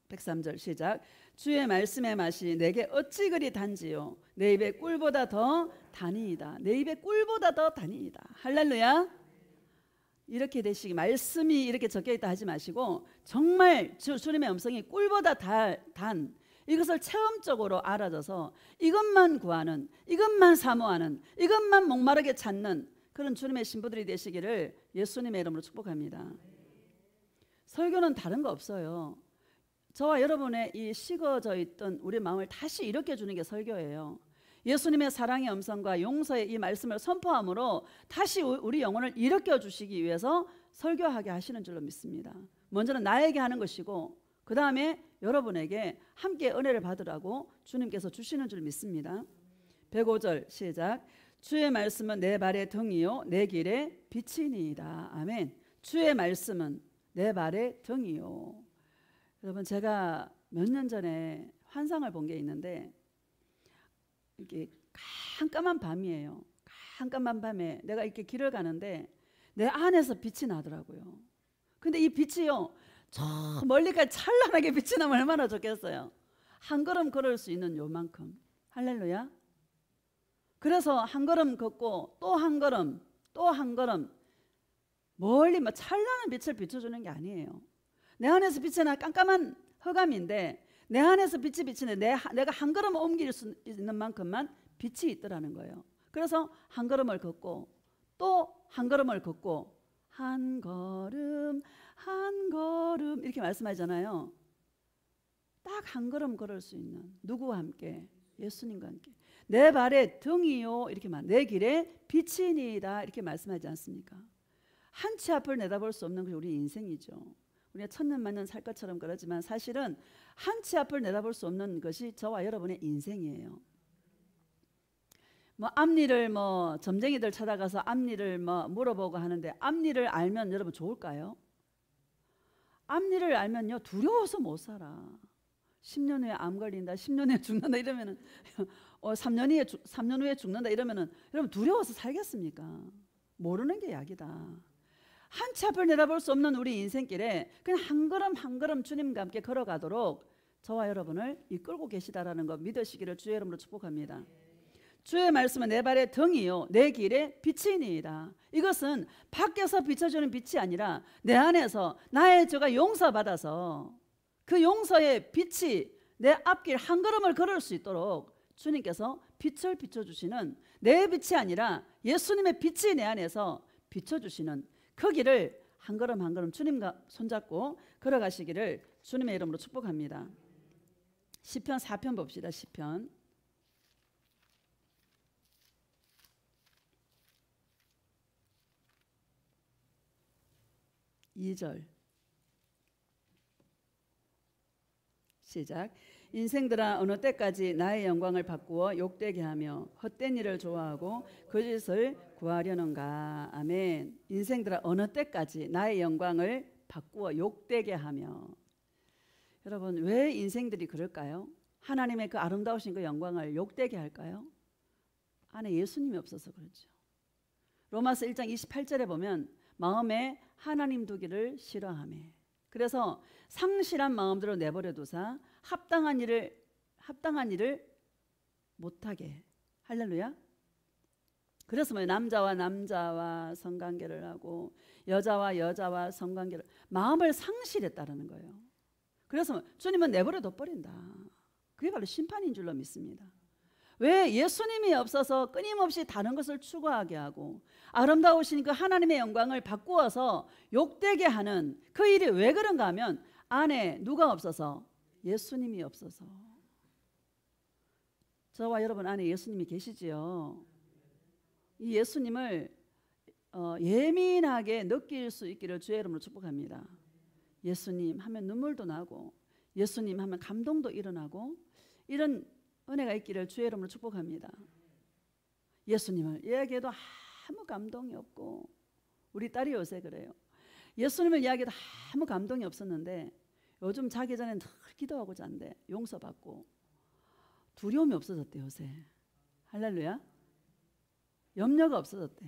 103절 시작. 주의 말씀의 맛이 내게 어찌 그리 단지요 내 입에 꿀보다 더 단이이다. 내 입에 꿀보다 더 단이이다. 할렐루야. 이렇게 되시기 말씀이 이렇게 적혀있다 하지 마시고 정말 주님의 음성이 꿀보다 단 이것을 체험적으로 알아져서 이것만 구하는 이것만 사모하는 이것만 목마르게 찾는 그런 주님의 신부들이 되시기를 예수님의 이름으로 축복합니다. 설교는 다른 거 없어요. 저와 여러분의 이 식어져 있던 우리 마음을 다시 일으켜 주는 게 설교예요. 예수님의 사랑의 음성과 용서의 이 말씀을 선포함으로 다시 우리 영혼을 일으켜 주시기 위해서 설교하게 하시는 줄로 믿습니다. 먼저는 나에게 하는 것이고 그 다음에 여러분에게 함께 은혜를 받으라고 주님께서 주시는 줄 믿습니다. 105절 시작. 주의 말씀은 내 발의 등이요 내 길의 빛이니이다. 아멘. 주의 말씀은 내 발의 등이요. 여러분 제가 몇 년 전에 환상을 본 게 있는데 이게 깜깜한 밤이에요. 깜깜한 밤에 내가 이렇게 길을 가는데 내 안에서 빛이 나더라고요. 근데 이 빛이요 저 멀리까지 찬란하게 빛이 나면 얼마나 좋겠어요. 한 걸음 걸을 수 있는 요만큼. 할렐루야. 그래서 한 걸음 걷고 또 한 걸음 또 한 걸음 멀리 뭐 찬란한 빛을 비춰주는 게 아니에요. 내 안에서 빛이 나 깜깜한 흑암인데 내 안에서 빛이 비치는 내가 한 걸음 옮길 수 있는 만큼만 빛이 있더라는 거예요. 그래서 한 걸음을 걷고 또 한 걸음을 걷고 한 걸음 한 걸음 이렇게 말씀하잖아요. 딱 한 걸음 걸을 수 있는 누구와 함께? 예수님과 함께. 내 발의 등이요 이렇게 내 길에 빛이니이다 이렇게 말씀하지 않습니까? 한 치 앞을 내다볼 수 없는 것이 우리 인생이죠. 우리가 천년만년 살 것처럼 그러지만 사실은 한 치 앞을 내다볼 수 없는 것이 저와 여러분의 인생이에요. 뭐 앞일을 점쟁이들 찾아가서 앞일을 물어보고 하는데 앞일을 알면 여러분 좋을까요? 앞일을 알면요 두려워서 못 살아. 10년 후에 암 걸린다, 10년 후에 죽는다 이러면은 3년 후에 죽는다 이러면은 여러분 두려워서 살겠습니까? 모르는 게 약이다. 한 치 앞을 내다볼 수 없는 우리 인생길에 그냥 한 걸음 한 걸음 주님과 함께 걸어가도록 저와 여러분을 이끌고 계시다라는 거 믿으시기를 주의 이름으로 축복합니다. 주의 말씀은 내 발의 등이요 내 길의 빛이니이다. 이것은 밖에서 비춰주는 빛이 아니라 내 안에서 나의 죄가 용서받아서 그 용서의 빛이 내 앞길 한 걸음을 걸을 수 있도록 주님께서 빛을 비춰주시는 내 빛이 아니라 예수님의 빛이 내 안에서 비춰주시는 그 길을 한 걸음 한 걸음 주님과 손잡고 걸어가시기를 주님의 이름으로 축복합니다. 시편 4편 봅시다. 시편 2절 시작. 인생들아 어느 때까지 나의 영광을 바꾸어 욕되게 하며 헛된 일을 좋아하고 거짓을 구하려는가. 아멘. 인생들아 어느 때까지 나의 영광을 바꾸어 욕되게 하며. 여러분 왜 인생들이 그럴까요? 하나님의 그 아름다우신 그 영광을 욕되게 할까요? 안에 예수님이 없어서 그렇죠. 로마서 1장 28절에 보면 마음에 하나님 두기를 싫어하며 그래서 상실한 마음대로 내버려 두사 합당한 일을 못하게. 할렐루야. 그래서 뭐 남자와 남자와 성관계를 하고 여자와 여자와 성관계를, 마음을 상실했다라는 거예요. 그래서 주님은 내버려 둬버린다. 그게 바로 심판인 줄로 믿습니다. 왜? 예수님이 없어서 끊임없이 다른 것을 추구하게 하고 아름다우신 그 하나님의 영광을 바꾸어서 욕되게 하는 그 일이 왜 그런가 하면 안에 누가 없어서? 예수님이 없어서. 저와 여러분 안에 예수님이 계시지요. 이 예수님을 예민하게 느낄 수 있기를 주의 이름으로 축복합니다. 예수님 하면 눈물도 나고 예수님 하면 감동도 일어나고 이런 은혜가 있기를 주의 이름으로 축복합니다. 예수님을 이야기해도 아무 감동이 없고, 우리 딸이 요새 그래요. 예수님을 이야기해도 아무 감동이 없었는데 요즘 자기 전에 늘 기도하고 잔대. 용서받고 두려움이 없어졌대 요새. 할렐루야. 염려가 없어졌대.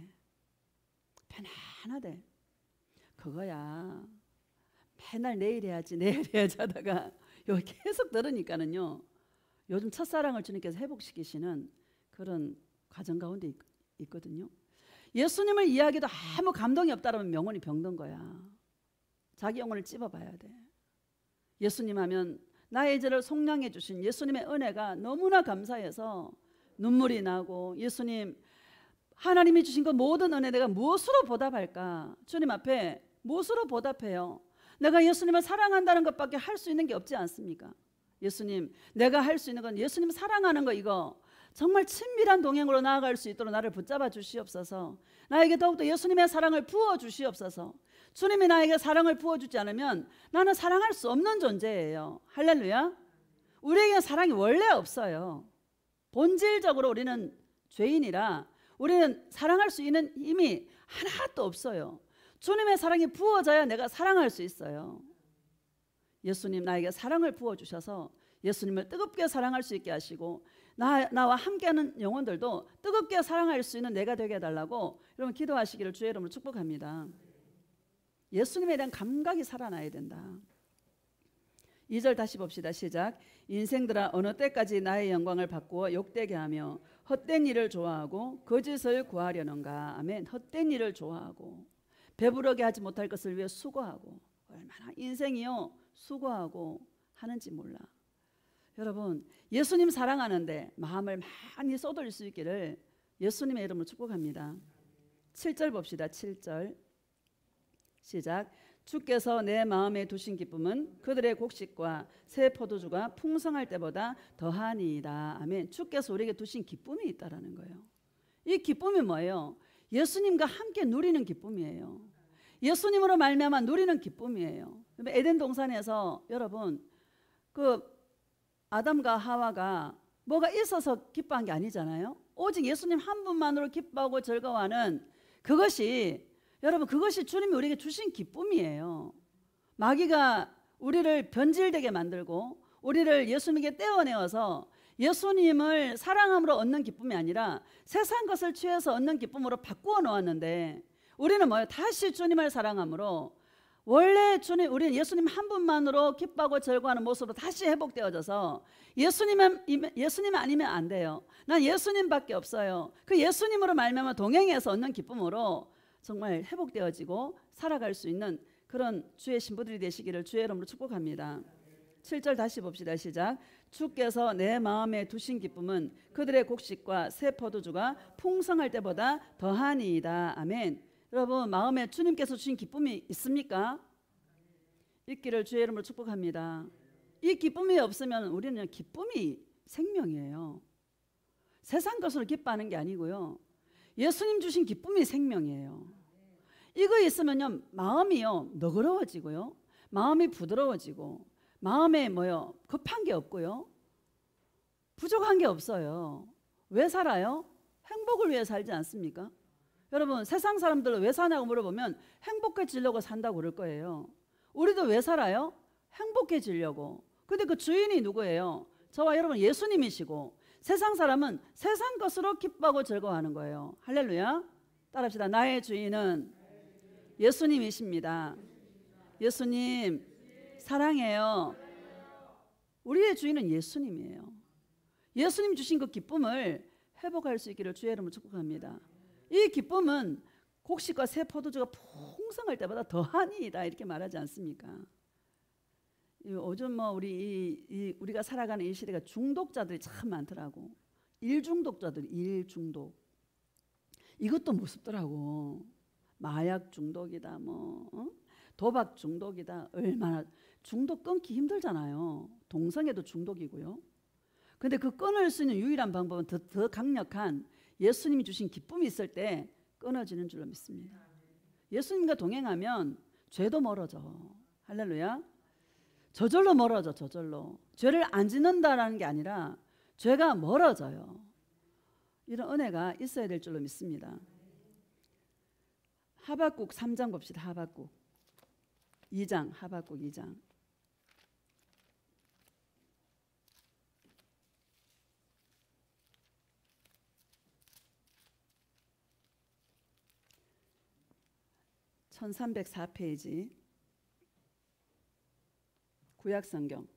편안하대. 그거야 맨날 내일 해야지 하다가 여기 계속 들으니까는요, 요즘 첫사랑을 주님께서 회복시키시는 그런 과정 가운데 있거든요. 예수님을 이야기도 아무 감동이 없다라면 영혼이 병든 거야. 자기 영혼을 찝어봐야 돼. 예수님 하면 나의 죄를 속량해 주신 예수님의 은혜가 너무나 감사해서 눈물이 나고, 예수님 하나님이 주신 그 모든 은혜 내가 무엇으로 보답할까? 주님 앞에 무엇으로 보답해요? 내가 예수님을 사랑한다는 것밖에 할 수 있는 게 없지 않습니까? 예수님, 내가 할 수 있는 건 예수님 사랑하는 거, 이거 정말 친밀한 동행으로 나아갈 수 있도록 나를 붙잡아 주시옵소서. 나에게 더욱더 예수님의 사랑을 부어 주시옵소서. 주님이 나에게 사랑을 부어주지 않으면 나는 사랑할 수 없는 존재예요. 할렐루야. 우리에게 사랑이 원래 없어요. 본질적으로 우리는 죄인이라 우리는 사랑할 수 있는 힘이 하나도 없어요. 주님의 사랑이 부어져야 내가 사랑할 수 있어요. 예수님 나에게 사랑을 부어주셔서 예수님을 뜨겁게 사랑할 수 있게 하시고 나와 함께하는 영혼들도 뜨겁게 사랑할 수 있는 내가 되게 해달라고 여러분 기도하시기를 주의 이름으로 축복합니다. 예수님에 대한 감각이 살아나야 된다. 2절 다시 봅시다. 시작. 인생들아 어느 때까지 나의 영광을 바꾸어 욕되게 하며 헛된 일을 좋아하고 거짓을 구하려는가. 아멘. 헛된 일을 좋아하고 배부르게 하지 못할 것을 위해 수고하고, 얼마나 인생이요 수고하고 하는지 몰라. 여러분 예수님 사랑하는데 마음을 많이 쏟을 수 있기를 예수님의 이름으로 축복합니다. 7절 봅시다. 7절 시작. 주께서 내 마음에 두신 기쁨은 그들의 곡식과 새 포도주가 풍성할 때보다 더하니이다. 아멘. 주께서 우리에게 두신 기쁨이 있다라는 거예요. 이 기쁨이 뭐예요? 예수님과 함께 누리는 기쁨이에요. 예수님으로 말미암아 누리는 기쁨이에요. 에덴 동산에서 여러분 그 아담과 하와가 뭐가 있어서 기뻐한 게 아니잖아요. 오직 예수님 한 분만으로 기뻐하고 즐거워하는 그것이, 여러분 그것이 주님이 우리에게 주신 기쁨이에요. 마귀가 우리를 변질되게 만들고 우리를 예수님에게 떼어내어서 예수님을 사랑함으로 얻는 기쁨이 아니라 세상 것을 취해서 얻는 기쁨으로 바꾸어 놓았는데, 우리는 뭐예요? 다시 주님을 사랑함으로 원래 우리는 예수님 한 분만으로 기뻐하고 즐거워하는 모습으로 다시 회복되어져서 예수님 아니면 안 돼요. 난 예수님밖에 없어요. 그 예수님으로 말미암아 동행해서 얻는 기쁨으로 정말 회복되어지고 살아갈 수 있는 그런 주의 신부들이 되시기를 주의 이름으로 축복합니다. 7절 다시 봅시다. 시작. 주께서 내 마음에 두신 기쁨은 그들의 곡식과 새 포도주가 풍성할 때보다 더하니이다. 아멘. 여러분 마음에 주님께서 주신 기쁨이 있습니까? 있기를 주의 이름으로 축복합니다. 이 기쁨이 없으면 우리는 기쁨이 생명이에요. 세상 것으로 기뻐하는 게 아니고요, 예수님 주신 기쁨이 생명이에요. 이거 있으면요 마음이요 너그러워지고요, 마음이 부드러워지고, 마음에 급한 게 없고요, 부족한 게 없어요. 왜 살아요? 행복을 위해 살지 않습니까? 여러분 세상 사람들은 왜 사냐고 물어보면 행복해지려고 산다고 그럴 거예요. 우리도 왜 살아요? 행복해지려고. 근데 그 주인이 누구예요? 저와 여러분 예수님이시고, 세상 사람은 세상 것으로 기뻐하고 즐거워하는 거예요. 할렐루야. 따라합시다. 나의 주인은 예수님이십니다. 예수님 사랑해요. 우리의 주인은 예수님이에요. 예수님 주신 그 기쁨을 회복할 수 있기를 주의 이름으로 축복합니다. 이 기쁨은 곡식과 새 포도주가 풍성할 때보다 더하니이다 이렇게 말하지 않습니까? 요즘 뭐 우리가 살아가는 이 시대가 중독자들이 참 많더라고. 일중독자들이 일중독. 이것도 무섭더라고. 마약 중독이다 뭐 도박 중독이다. 얼마나 중독 끊기 힘들잖아요. 동성애도 중독이고요. 근데 그 끊을 수 있는 유일한 방법은 더 강력한 예수님이 주신 기쁨이 있을 때 끊어지는 줄로 믿습니다. 예수님과 동행하면 죄도 멀어져. 할렐루야. 저절로 멀어져. 저절로. 죄를 안 짓는다라는 게 아니라 죄가 멀어져요. 이런 은혜가 있어야 될 줄로 믿습니다. 하박국 3장 봅시다. 하박국 2장. 하박국 2장. (1304페이지) 구약성경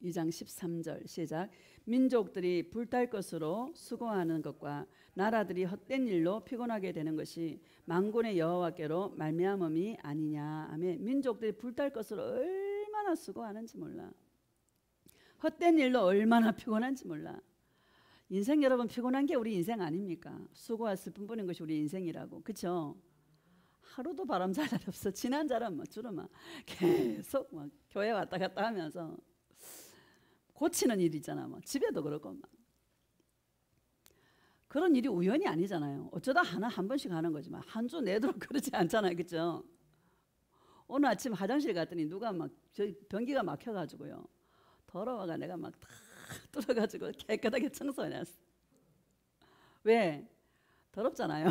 2장 13절 시작. 민족들이 불탈 것으로 수고하는 것과 나라들이 헛된 일로 피곤하게 되는 것이 만군의 여호와께로 말미암음이 아니냐. 아멘. 민족들이 불탈 것으로 얼마나 수고하는지 몰라. 헛된 일로 얼마나 피곤한지 몰라. 인생 여러분 피곤한 게 우리 인생 아닙니까? 수고와 슬픔 뿌린 것이 우리 인생이라고. 그렇죠? 하루도 바람 잘 날 없어. 지난 자람 뭐 주로 막 계속 막 교회 왔다 갔다 하면서 고치는 일 있잖아. 뭐 집에도 그렇고 막. 그런 일이 우연이 아니잖아요. 어쩌다 한 번씩 하는 거지만 한 주 내도록 그러지 않잖아요. 그렇죠? 오늘 아침 화장실 갔더니 누가 막 저희 변기가 막혀가지고요. 더러워가 내가 막 다 뚫어가지고 깨끗하게 청소해놨어. 왜? 더럽잖아요.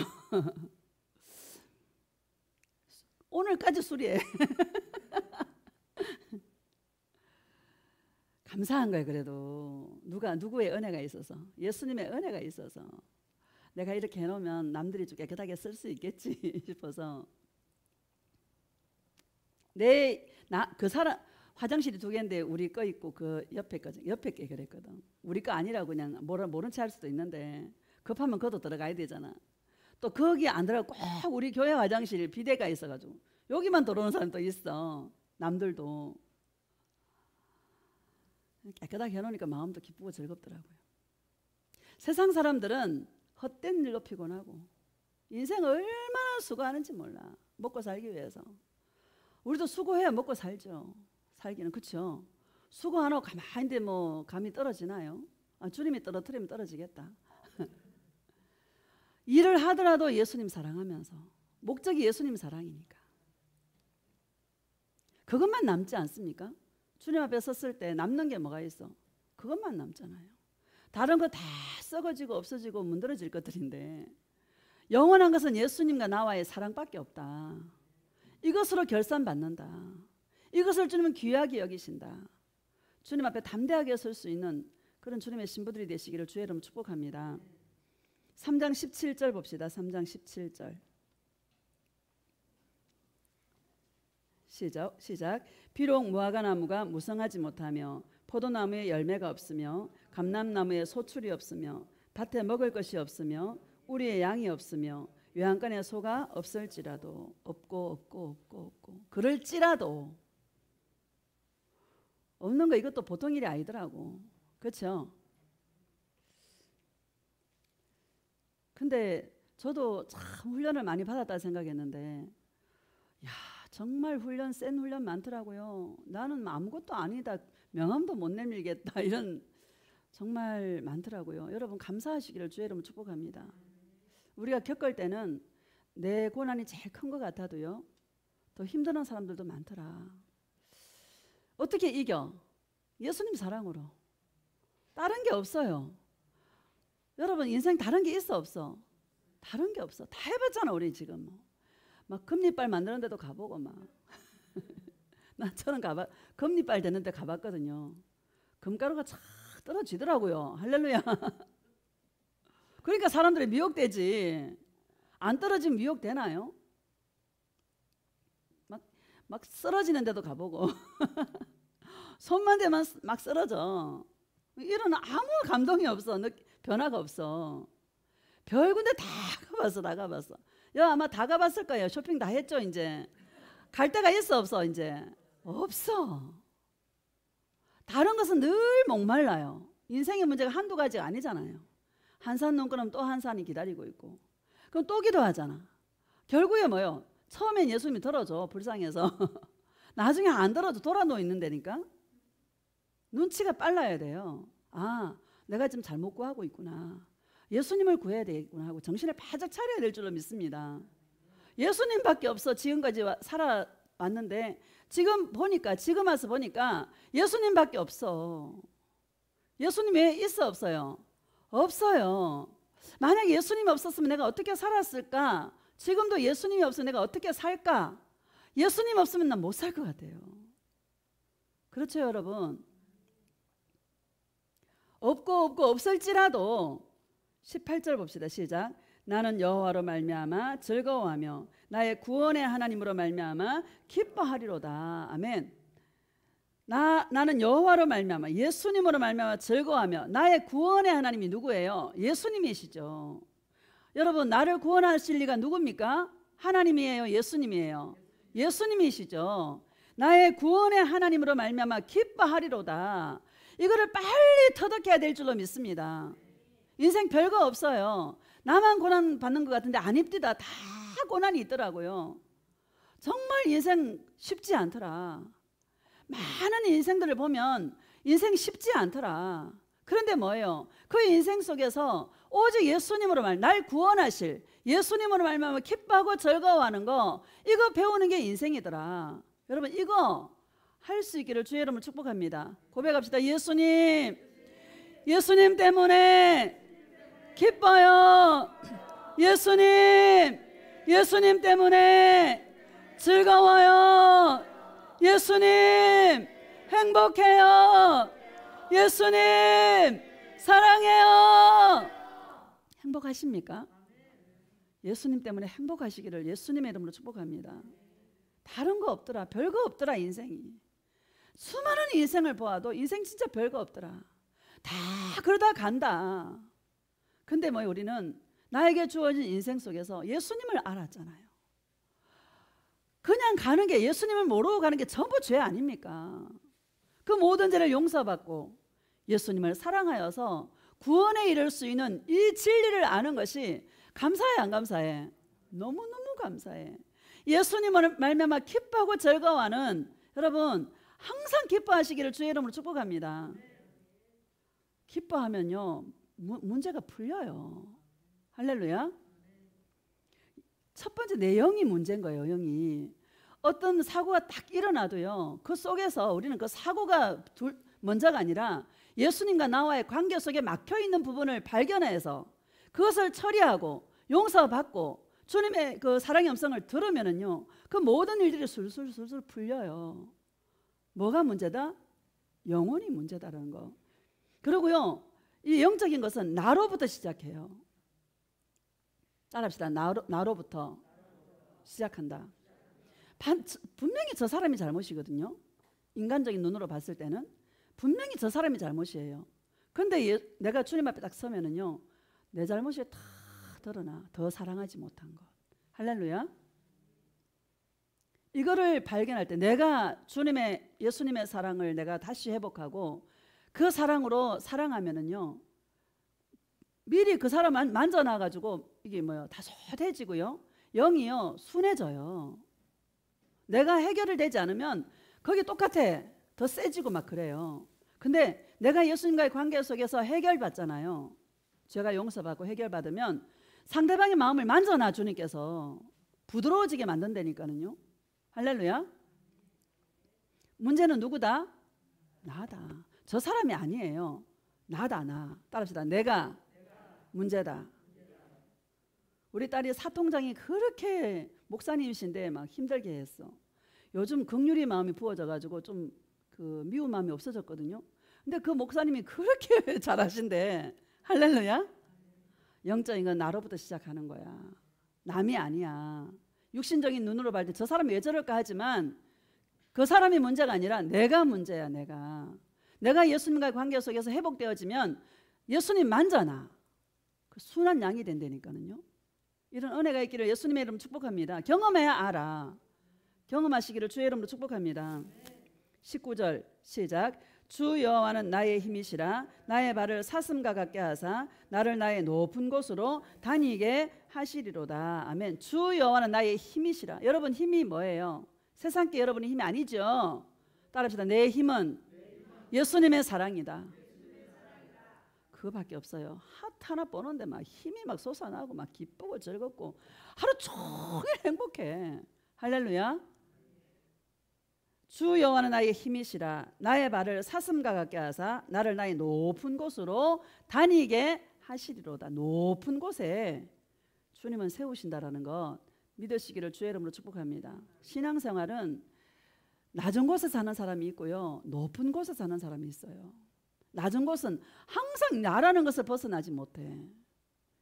오늘까지 수리해. 감사한 거예요. 그래도 누구의 은혜가 있어서, 예수님의 은혜가 있어서 내가 이렇게 해놓으면 남들이 좀 깨끗하게 쓸 수 있겠지 싶어서 그 사람 화장실이 2개인데 우리 거 있고 그 옆에 게 그랬거든. 우리 거 아니라고 그냥 모른 체 할 수도 있는데 급하면 그것도 들어가야 되잖아. 또 거기 안 들어가고 꼭 우리 교회 화장실 비데가 있어가지고 여기만 들어오는 사람도 있어. 남들도. 깨끗하게 해놓으니까 마음도 기쁘고 즐겁더라고요. 세상 사람들은 헛된 일로 피곤하고 인생 얼마나 수고하는지 몰라. 먹고 살기 위해서. 우리도 수고해야 먹고 살죠. 살기는. 그렇죠. 수고 안 하고 가만히 있는데 뭐 감이 떨어지나요? 주님이 떨어뜨리면 떨어지겠다. 일을 하더라도 예수님 사랑하면서. 목적이 예수님 사랑이니까. 그것만 남지 않습니까? 주님 앞에 섰을 때 남는 게 뭐가 있어? 그것만 남잖아요. 다른 거 다 썩어지고 없어지고 문드러질 것들인데 영원한 것은 예수님과 나와의 사랑밖에 없다. 이것으로 결산받는다. 이것을 주님은 귀하게 여기신다. 주님 앞에 담대하게 설 수 있는 그런 주님의 신부들이 되시기를 주의 이름으로 축복합니다. 3장 17절 봅시다. 3장 17절 시작. 비록 무화과나무가 무성하지 못하며 포도나무에 열매가 없으며 감람나무에 소출이 없으며 밭에 먹을 것이 없으며 우리의 양이 없으며 외양간에 소가 없을지라도 없고 그럴지라도 없는 거 이것도 보통 일이 아니더라고. 그렇죠? 근데 저도 참 훈련을 많이 받았다 생각했는데 야 정말 센 훈련 많더라고요. 나는 아무것도 아니다. 명함도 못 내밀겠다. 이런 정말 많더라고요. 여러분 감사하시기를 주의 이름으로 축복합니다. 우리가 겪을 때는 내 고난이 제일 큰 것 같아도요. 더 힘든 사람들도 많더라. 어떻게 이겨? 예수님 사랑으로. 다른 게 없어요. 여러분 인생 다른 게 있어 없어? 다른 게 없어. 다 해봤잖아 우리 지금 뭐. 막 금리빨 만드는 데도 가보고 막. 저는 금리빨 되는 데 가봤거든요. 금가루가 착 떨어지더라고요. 할렐루야. 그러니까 사람들이 미혹되지. 안 떨어지면 미혹되나요? 막 쓰러지는 데도 가보고 손만 대면 막 쓰러져. 이런 아무 감동이 없어. 변화가 없어. 별 군데 다 가봤어. 다 가봤어. 아마 다 가봤을 거예요. 쇼핑 다 했죠. 이제 갈 데가 있어 없어? 이제 없어. 다른 것은 늘 목말라요. 인생의 문제가 한두 가지가 아니잖아요. 한 산 넘고는 또 한 산이 기다리고 있고, 그럼 또 기도하잖아. 결국에 뭐요? 처음엔 예수님이 들어줘. 불쌍해서. 나중에 안 들어줘. 돌아놓여 있는 데니까. 눈치가 빨라야 돼요. 아, 내가 지금 잘못 구하고 있구나. 예수님을 구해야 되겠구나 하고 정신을 바짝 차려야 될 줄로 믿습니다. 예수님밖에 없어. 지금까지 살아왔는데 지금 와서 보니까 예수님밖에 없어. 예수님 왜 있어 없어요? 없어요. 만약에 예수님이 없었으면 내가 어떻게 살았을까? 지금도 예수님이 없으면 내가 어떻게 살까? 예수님 없으면 난 못 살 것 같아요. 그렇죠, 여러분? 없고 없을지라도 18절 봅시다. 시작. 나는 여호와로 말미암아 즐거워하며 나의 구원의 하나님으로 말미암아 기뻐하리로다. 아멘. 나는 여호와로 말미암아 예수님으로 말미암아 즐거워하며 나의 구원의 하나님이 누구예요? 예수님이시죠. 여러분, 나를 구원하실 리가 누굽니까? 하나님이에요? 예수님이에요? 예수님이시죠. 나의 구원의 하나님으로 말미암아 기뻐하리로다. 이거를 빨리 터득해야 될 줄로 믿습니다. 인생 별거 없어요. 나만 고난 받는 것 같은데 아닙니다. 다 고난이 있더라고요. 정말 인생 쉽지 않더라. 많은 인생들을 보면 인생 쉽지 않더라. 그런데 뭐예요? 그 인생 속에서 오직 예수님으로 날 구원하실 예수님으로 말미암아 기뻐하고 즐거워하는 거, 이거 배우는 게 인생이더라. 여러분, 이거 할 수 있기를 주의 이름으로 축복합니다. 고백합시다. 예수님 때문에 기뻐요. 예수님 때문에 즐거워요. 예수님 행복해요. 예수님 사랑해요. 행복하십니까? 예수님 때문에 행복하시기를 예수님의 이름으로 축복합니다. 다른 거 없더라. 별거 없더라. 인생이 수많은 인생을 보아도 인생 진짜 별거 없더라. 다 그러다 간다. 근데 뭐 우리는 나에게 주어진 인생 속에서 예수님을 알았잖아요. 그냥 가는 게, 예수님을 모르고 가는 게 전부 죄 아닙니까? 그 모든 죄를 용서받고 예수님을 사랑하여서 구원에 이를 수 있는 이 진리를 아는 것이 감사해 안 감사해? 너무너무 감사해. 예수님을 말미암아 기뻐하고 즐거워하는 여러분, 항상 기뻐하시기를 주의 이름으로 축복합니다. 기뻐하면요 문제가 풀려요. 할렐루야. 첫 번째, 내 영이 문제인 거예요. 영이. 어떤 사고가 딱 일어나도요, 그 속에서 우리는 그 사고가 먼저가 아니라 예수님과 나와의 관계 속에 막혀있는 부분을 발견해서 그것을 처리하고 용서받고 주님의 그 사랑의 음성을 들으면은요, 그 모든 일들이 술술 풀려요. 뭐가 문제다? 영혼이 문제다라는 거. 그리고요, 이 영적인 것은 나로부터 시작해요. 따라합시다. 나로부터 시작한다. 분명히 저 사람이 잘못이거든요. 인간적인 눈으로 봤을 때는 분명히 저 사람이 잘못이에요. 근데 내가 주님 앞에 딱 서면은요, 내 잘못이 다 드러나. 더 사랑하지 못한 것. 할렐루야. 이거를 발견할 때 내가 예수님의 사랑을 내가 다시 회복하고 그 사랑으로 사랑하면은요, 미리 그 사람 만져놔가지고 이게 다 소대지고요, 영이요 순해져요. 내가 해결을 되지 않으면 거기 똑같아. 더 세지고 막 그래요. 근데 내가 예수님과의 관계 속에서 해결받잖아요. 죄가 용서받고 해결받으면 상대방의 마음을 만져놔 주님께서 부드러워지게 만든다니까요. 할렐루야. 문제는 누구다? 나다. 저 사람이 아니에요. 나다. 나. 따라합시다. 내가 문제다. 우리 딸이 사통장이 그렇게 목사님이신데 막 힘들게 했어. 요즘 긍휼의 마음이 부어져가지고 좀 그 미운 마음이 없어졌거든요. 근데 그 목사님이 그렇게 잘하신대. 할렐루야. 영적인 건 나로부터 시작하는 거야. 남이 아니야. 육신적인 눈으로 볼 때 저 사람이 왜 저럴까 하지만 그 사람이 문제가 아니라 내가 문제야. 내가 예수님과의 관계 속에서 회복되어지면 예수님 만져나 그 순한 양이 된다니까요. 이런 은혜가 있기를 예수님의 이름으로 축복합니다. 경험해야 알아. 경험하시기를 주의 이름으로 축복합니다. 19절 시작. 주 여호와는 나의 힘이시라. 나의 발을 사슴과 같게 하사 나를 나의 높은 곳으로 다니게 하시리로다. 아멘. 주 여호와는 나의 힘이시라. 여러분 힘이 뭐예요? 세상께 여러분의 힘이 아니죠. 따라합시다. 내 힘은 예수님의 사랑이다. 그거밖에 없어요. 하나 보는데 막 힘이 막 솟아나고 막 기쁘고 즐겁고 하루 종일 행복해. 할렐루야. 주 여호와는 나의 힘이시라. 나의 발을 사슴과 같게 하사 나를 나의 높은 곳으로 다니게 하시리로다. 높은 곳에 주님은 세우신다라는 것 믿으시기를 주의 이름으로 축복합니다. 신앙생활은 낮은 곳에 사는 사람이 있고요, 높은 곳에 사는 사람이 있어요. 낮은 곳은 항상 나라는 것을 벗어나지 못해.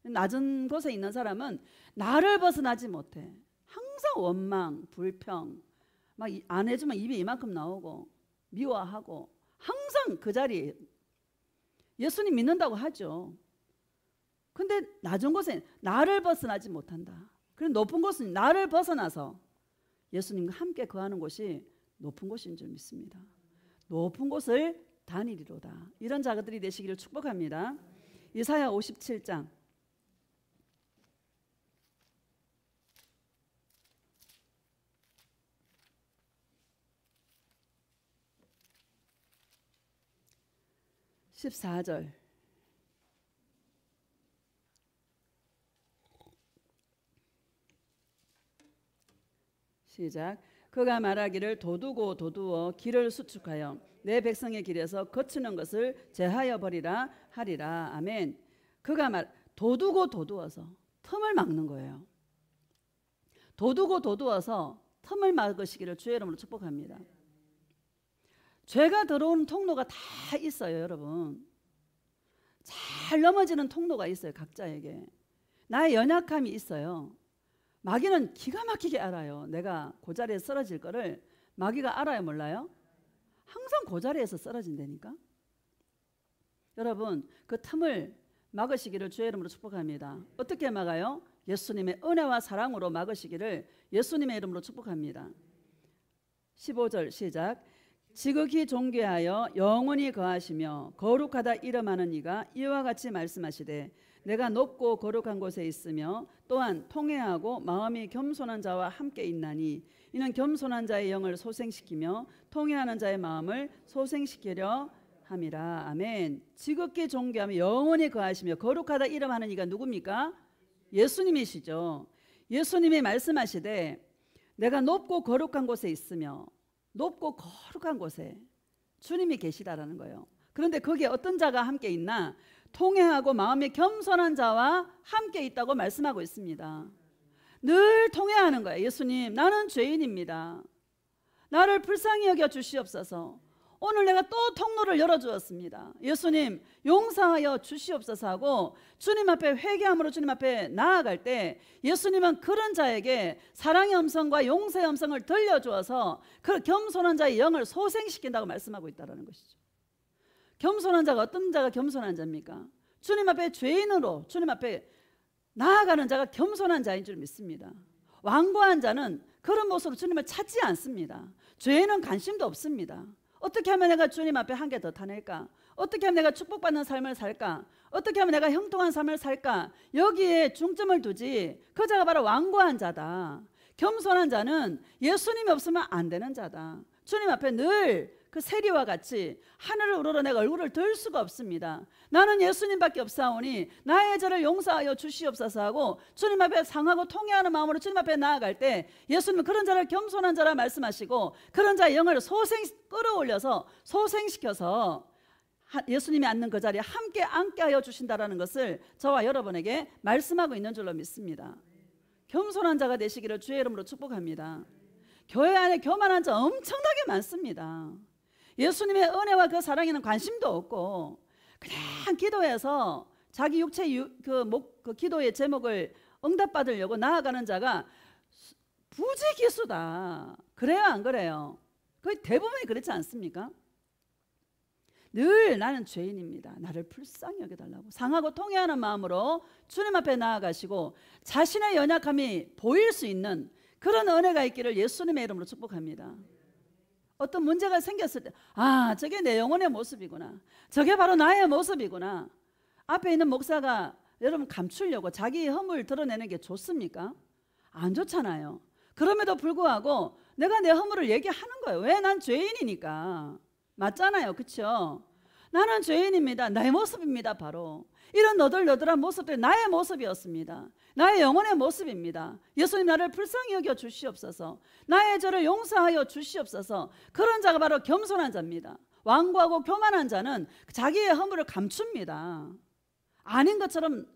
낮은 곳에 있는 사람은 나를 벗어나지 못해. 항상 원망, 불평, 막 안 해주면 입에 이만큼 나오고 미워하고 항상 그 자리에. 예수님 믿는다고 하죠. 근데 낮은 곳에 나를 벗어나지 못한다. 그리고 높은 곳은 나를 벗어나서 예수님과 함께 거하는 곳이 높은 곳인 줄 믿습니다. 높은 곳을 다니리로다. 이런 자들이 되시기를 축복합니다. 이사야 57장 14절 시작. 그가 말하기를 도두고 도두어 길을 수축하여 내 백성의 길에서 거치는 것을 제하여 버리라 하리라. 아멘. 그가 도두고 도두어서 틈을 막는 거예요. 도두고 도두어서 틈을 막으시기를 주의 이름으로 축복합니다. 죄가 들어오는 통로가 다 있어요, 여러분. 잘 넘어지는 통로가 있어요, 각자에게. 나의 연약함이 있어요. 마귀는 기가 막히게 알아요. 내가 그 자리에 쓰러질 거를 마귀가 알아요, 몰라요? 항상 그 자리에서 쓰러진다니까. 여러분, 그 틈을 막으시기를 주의 이름으로 축복합니다. 어떻게 막아요? 예수님의 은혜와 사랑으로 막으시기를 예수님의 이름으로 축복합니다. 15절 시작. 지극히 존귀하여 영원히 거하시며 거룩하다 이름하는 이가 이와 같이 말씀하시되 내가 높고 거룩한 곳에 있으며 또한 통회하고 마음이 겸손한 자와 함께 있나니 이는 겸손한 자의 영을 소생시키며 통회하는 자의 마음을 소생시키려 함이라. 아멘. 지극히 존귀하며 영원히 거하시며 거룩하다 이름하는 이가 누굽니까? 예수님이시죠. 예수님이 말씀하시되 내가 높고 거룩한 곳에 있으며, 높고 거룩한 곳에 주님이 계시다라는 거예요. 그런데 거기에 어떤 자가 함께 있나? 통회하고 마음이 겸손한 자와 함께 있다고 말씀하고 있습니다. 늘 통회하는 거예요. 예수님, 나는 죄인입니다. 나를 불쌍히 여겨 주시옵소서. 오늘 내가 또 통로를 열어주었습니다. 예수님, 용서하여 주시옵소서 하고 주님 앞에 회개함으로 주님 앞에 나아갈 때 예수님은 그런 자에게 사랑의 음성과 용서의 음성을 들려주어서 그 겸손한 자의 영을 소생시킨다고 말씀하고 있다는 것이죠. 겸손한 자가 어떤 자가 겸손한 자입니까? 주님 앞에 죄인으로 주님 앞에 나아가는 자가 겸손한 자인 줄 믿습니다. 완고한 자는 그런 모습으로 주님을 찾지 않습니다. 죄에는 관심도 없습니다. 어떻게 하면 내가 주님 앞에 한 개 더 타낼까? 어떻게 하면 내가 축복받는 삶을 살까? 어떻게 하면 내가 형통한 삶을 살까? 여기에 중점을 두지. 그 자가 바로 완고한 자다. 겸손한 자는 예수님이 없으면 안 되는 자다. 주님 앞에 늘 그 세리와 같이 하늘을 우러러 내가 얼굴을 들 수가 없습니다. 나는 예수님밖에 없사오니 나의 죄를 용서하여 주시옵소서 하고 주님 앞에 상하고 통회하는 마음으로 주님 앞에 나아갈 때 예수님은 그런 자를 겸손한 자라 말씀하시고 그런 자의 영을 끌어올려서 소생시켜서 예수님이 앉는 그 자리에 함께 앉게 하여 주신다라는 것을 저와 여러분에게 말씀하고 있는 줄로 믿습니다. 겸손한 자가 되시기를 주의 이름으로 축복합니다. 교회 안에 교만한 자 엄청나게 많습니다. 예수님의 은혜와 그 사랑에는 관심도 없고 그냥 기도해서 자기 육체 그 기도의 제목을 응답받으려고 나아가는 자가 부지기수다. 그래요, 안 그래요? 거의 대부분이 그렇지 않습니까? 늘 나는 죄인입니다. 나를 불쌍히 여겨달라고 상하고 통회하는 마음으로 주님 앞에 나아가시고 자신의 연약함이 보일 수 있는 그런 은혜가 있기를 예수님의 이름으로 축복합니다. 어떤 문제가 생겼을 때 저게 내 영혼의 모습이구나. 저게 바로 나의 모습이구나. 앞에 있는 목사가 여러분 감추려고 자기 허물 드러내는 게 좋습니까? 안 좋잖아요. 그럼에도 불구하고 내가 내 허물을 얘기하는 거예요. 왜? 난 죄인이니까. 맞잖아요. 그렇죠? 나는 죄인입니다. 나의 모습입니다. 바로 이런 너덜너덜한 모습들이 나의 모습이었습니다. 나의 영혼의 모습입니다. 예수님 나를 불쌍히 여겨 주시옵소서. 나의 죄를 용서하여 주시옵소서. 그런 자가 바로 겸손한 자입니다. 완고하고 교만한 자는 자기의 허물을 감춥니다. 아닌 것처럼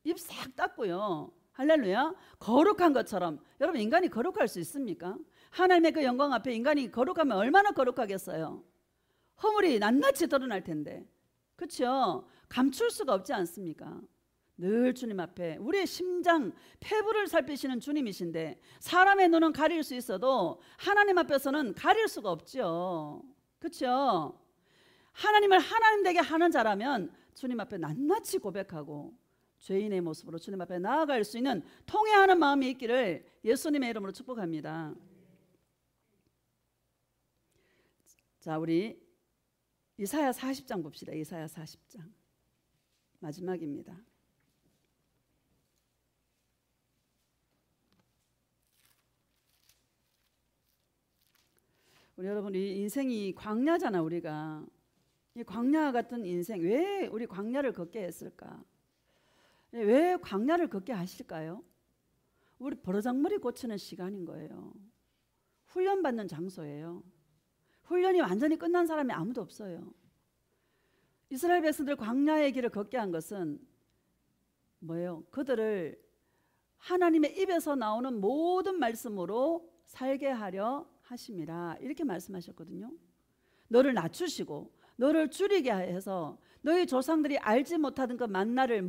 입 싹 닫고요. 할렐루야. 거룩한 것처럼. 여러분 인간이 거룩할 수 있습니까? 하나님의 그 영광 앞에 인간이 거룩하면 얼마나 거룩하겠어요. 허물이 낱낱이 드러날 텐데. 그렇죠? 감출 수가 없지 않습니까? 늘 주님 앞에 우리의 심장 폐부를 살피시는 주님이신데 사람의 눈은 가릴 수 있어도 하나님 앞에서는 가릴 수가 없죠. 그렇죠? 하나님을 하나님 되게 하는 자라면 주님 앞에 낱낱이 고백하고 죄인의 모습으로 주님 앞에 나아갈 수 있는 통회하는 마음이 있기를 예수님의 이름으로 축복합니다. 자, 우리 이사야 40장 봅시다. 이사야 40장 마지막입니다. 우리 여러분 이 인생이 광야잖아. 우리가 이 광야 같은 인생 왜 우리 광야를 걷게 했을까? 왜 광야를 걷게 하실까요? 우리 버르장머리 고치는 시간인 거예요. 훈련받는 장소예요. 훈련이 완전히 끝난 사람이 아무도 없어요. 이스라엘 백성들 광야의 길을 걷게 한 것은 뭐예요? 그들을 하나님의 입에서 나오는 모든 말씀으로 살게 하려 하심이라 이렇게 말씀하셨거든요. 너를 낮추시고 너를 줄이게 해서 너희 조상들이 알지 못하던 그 만나를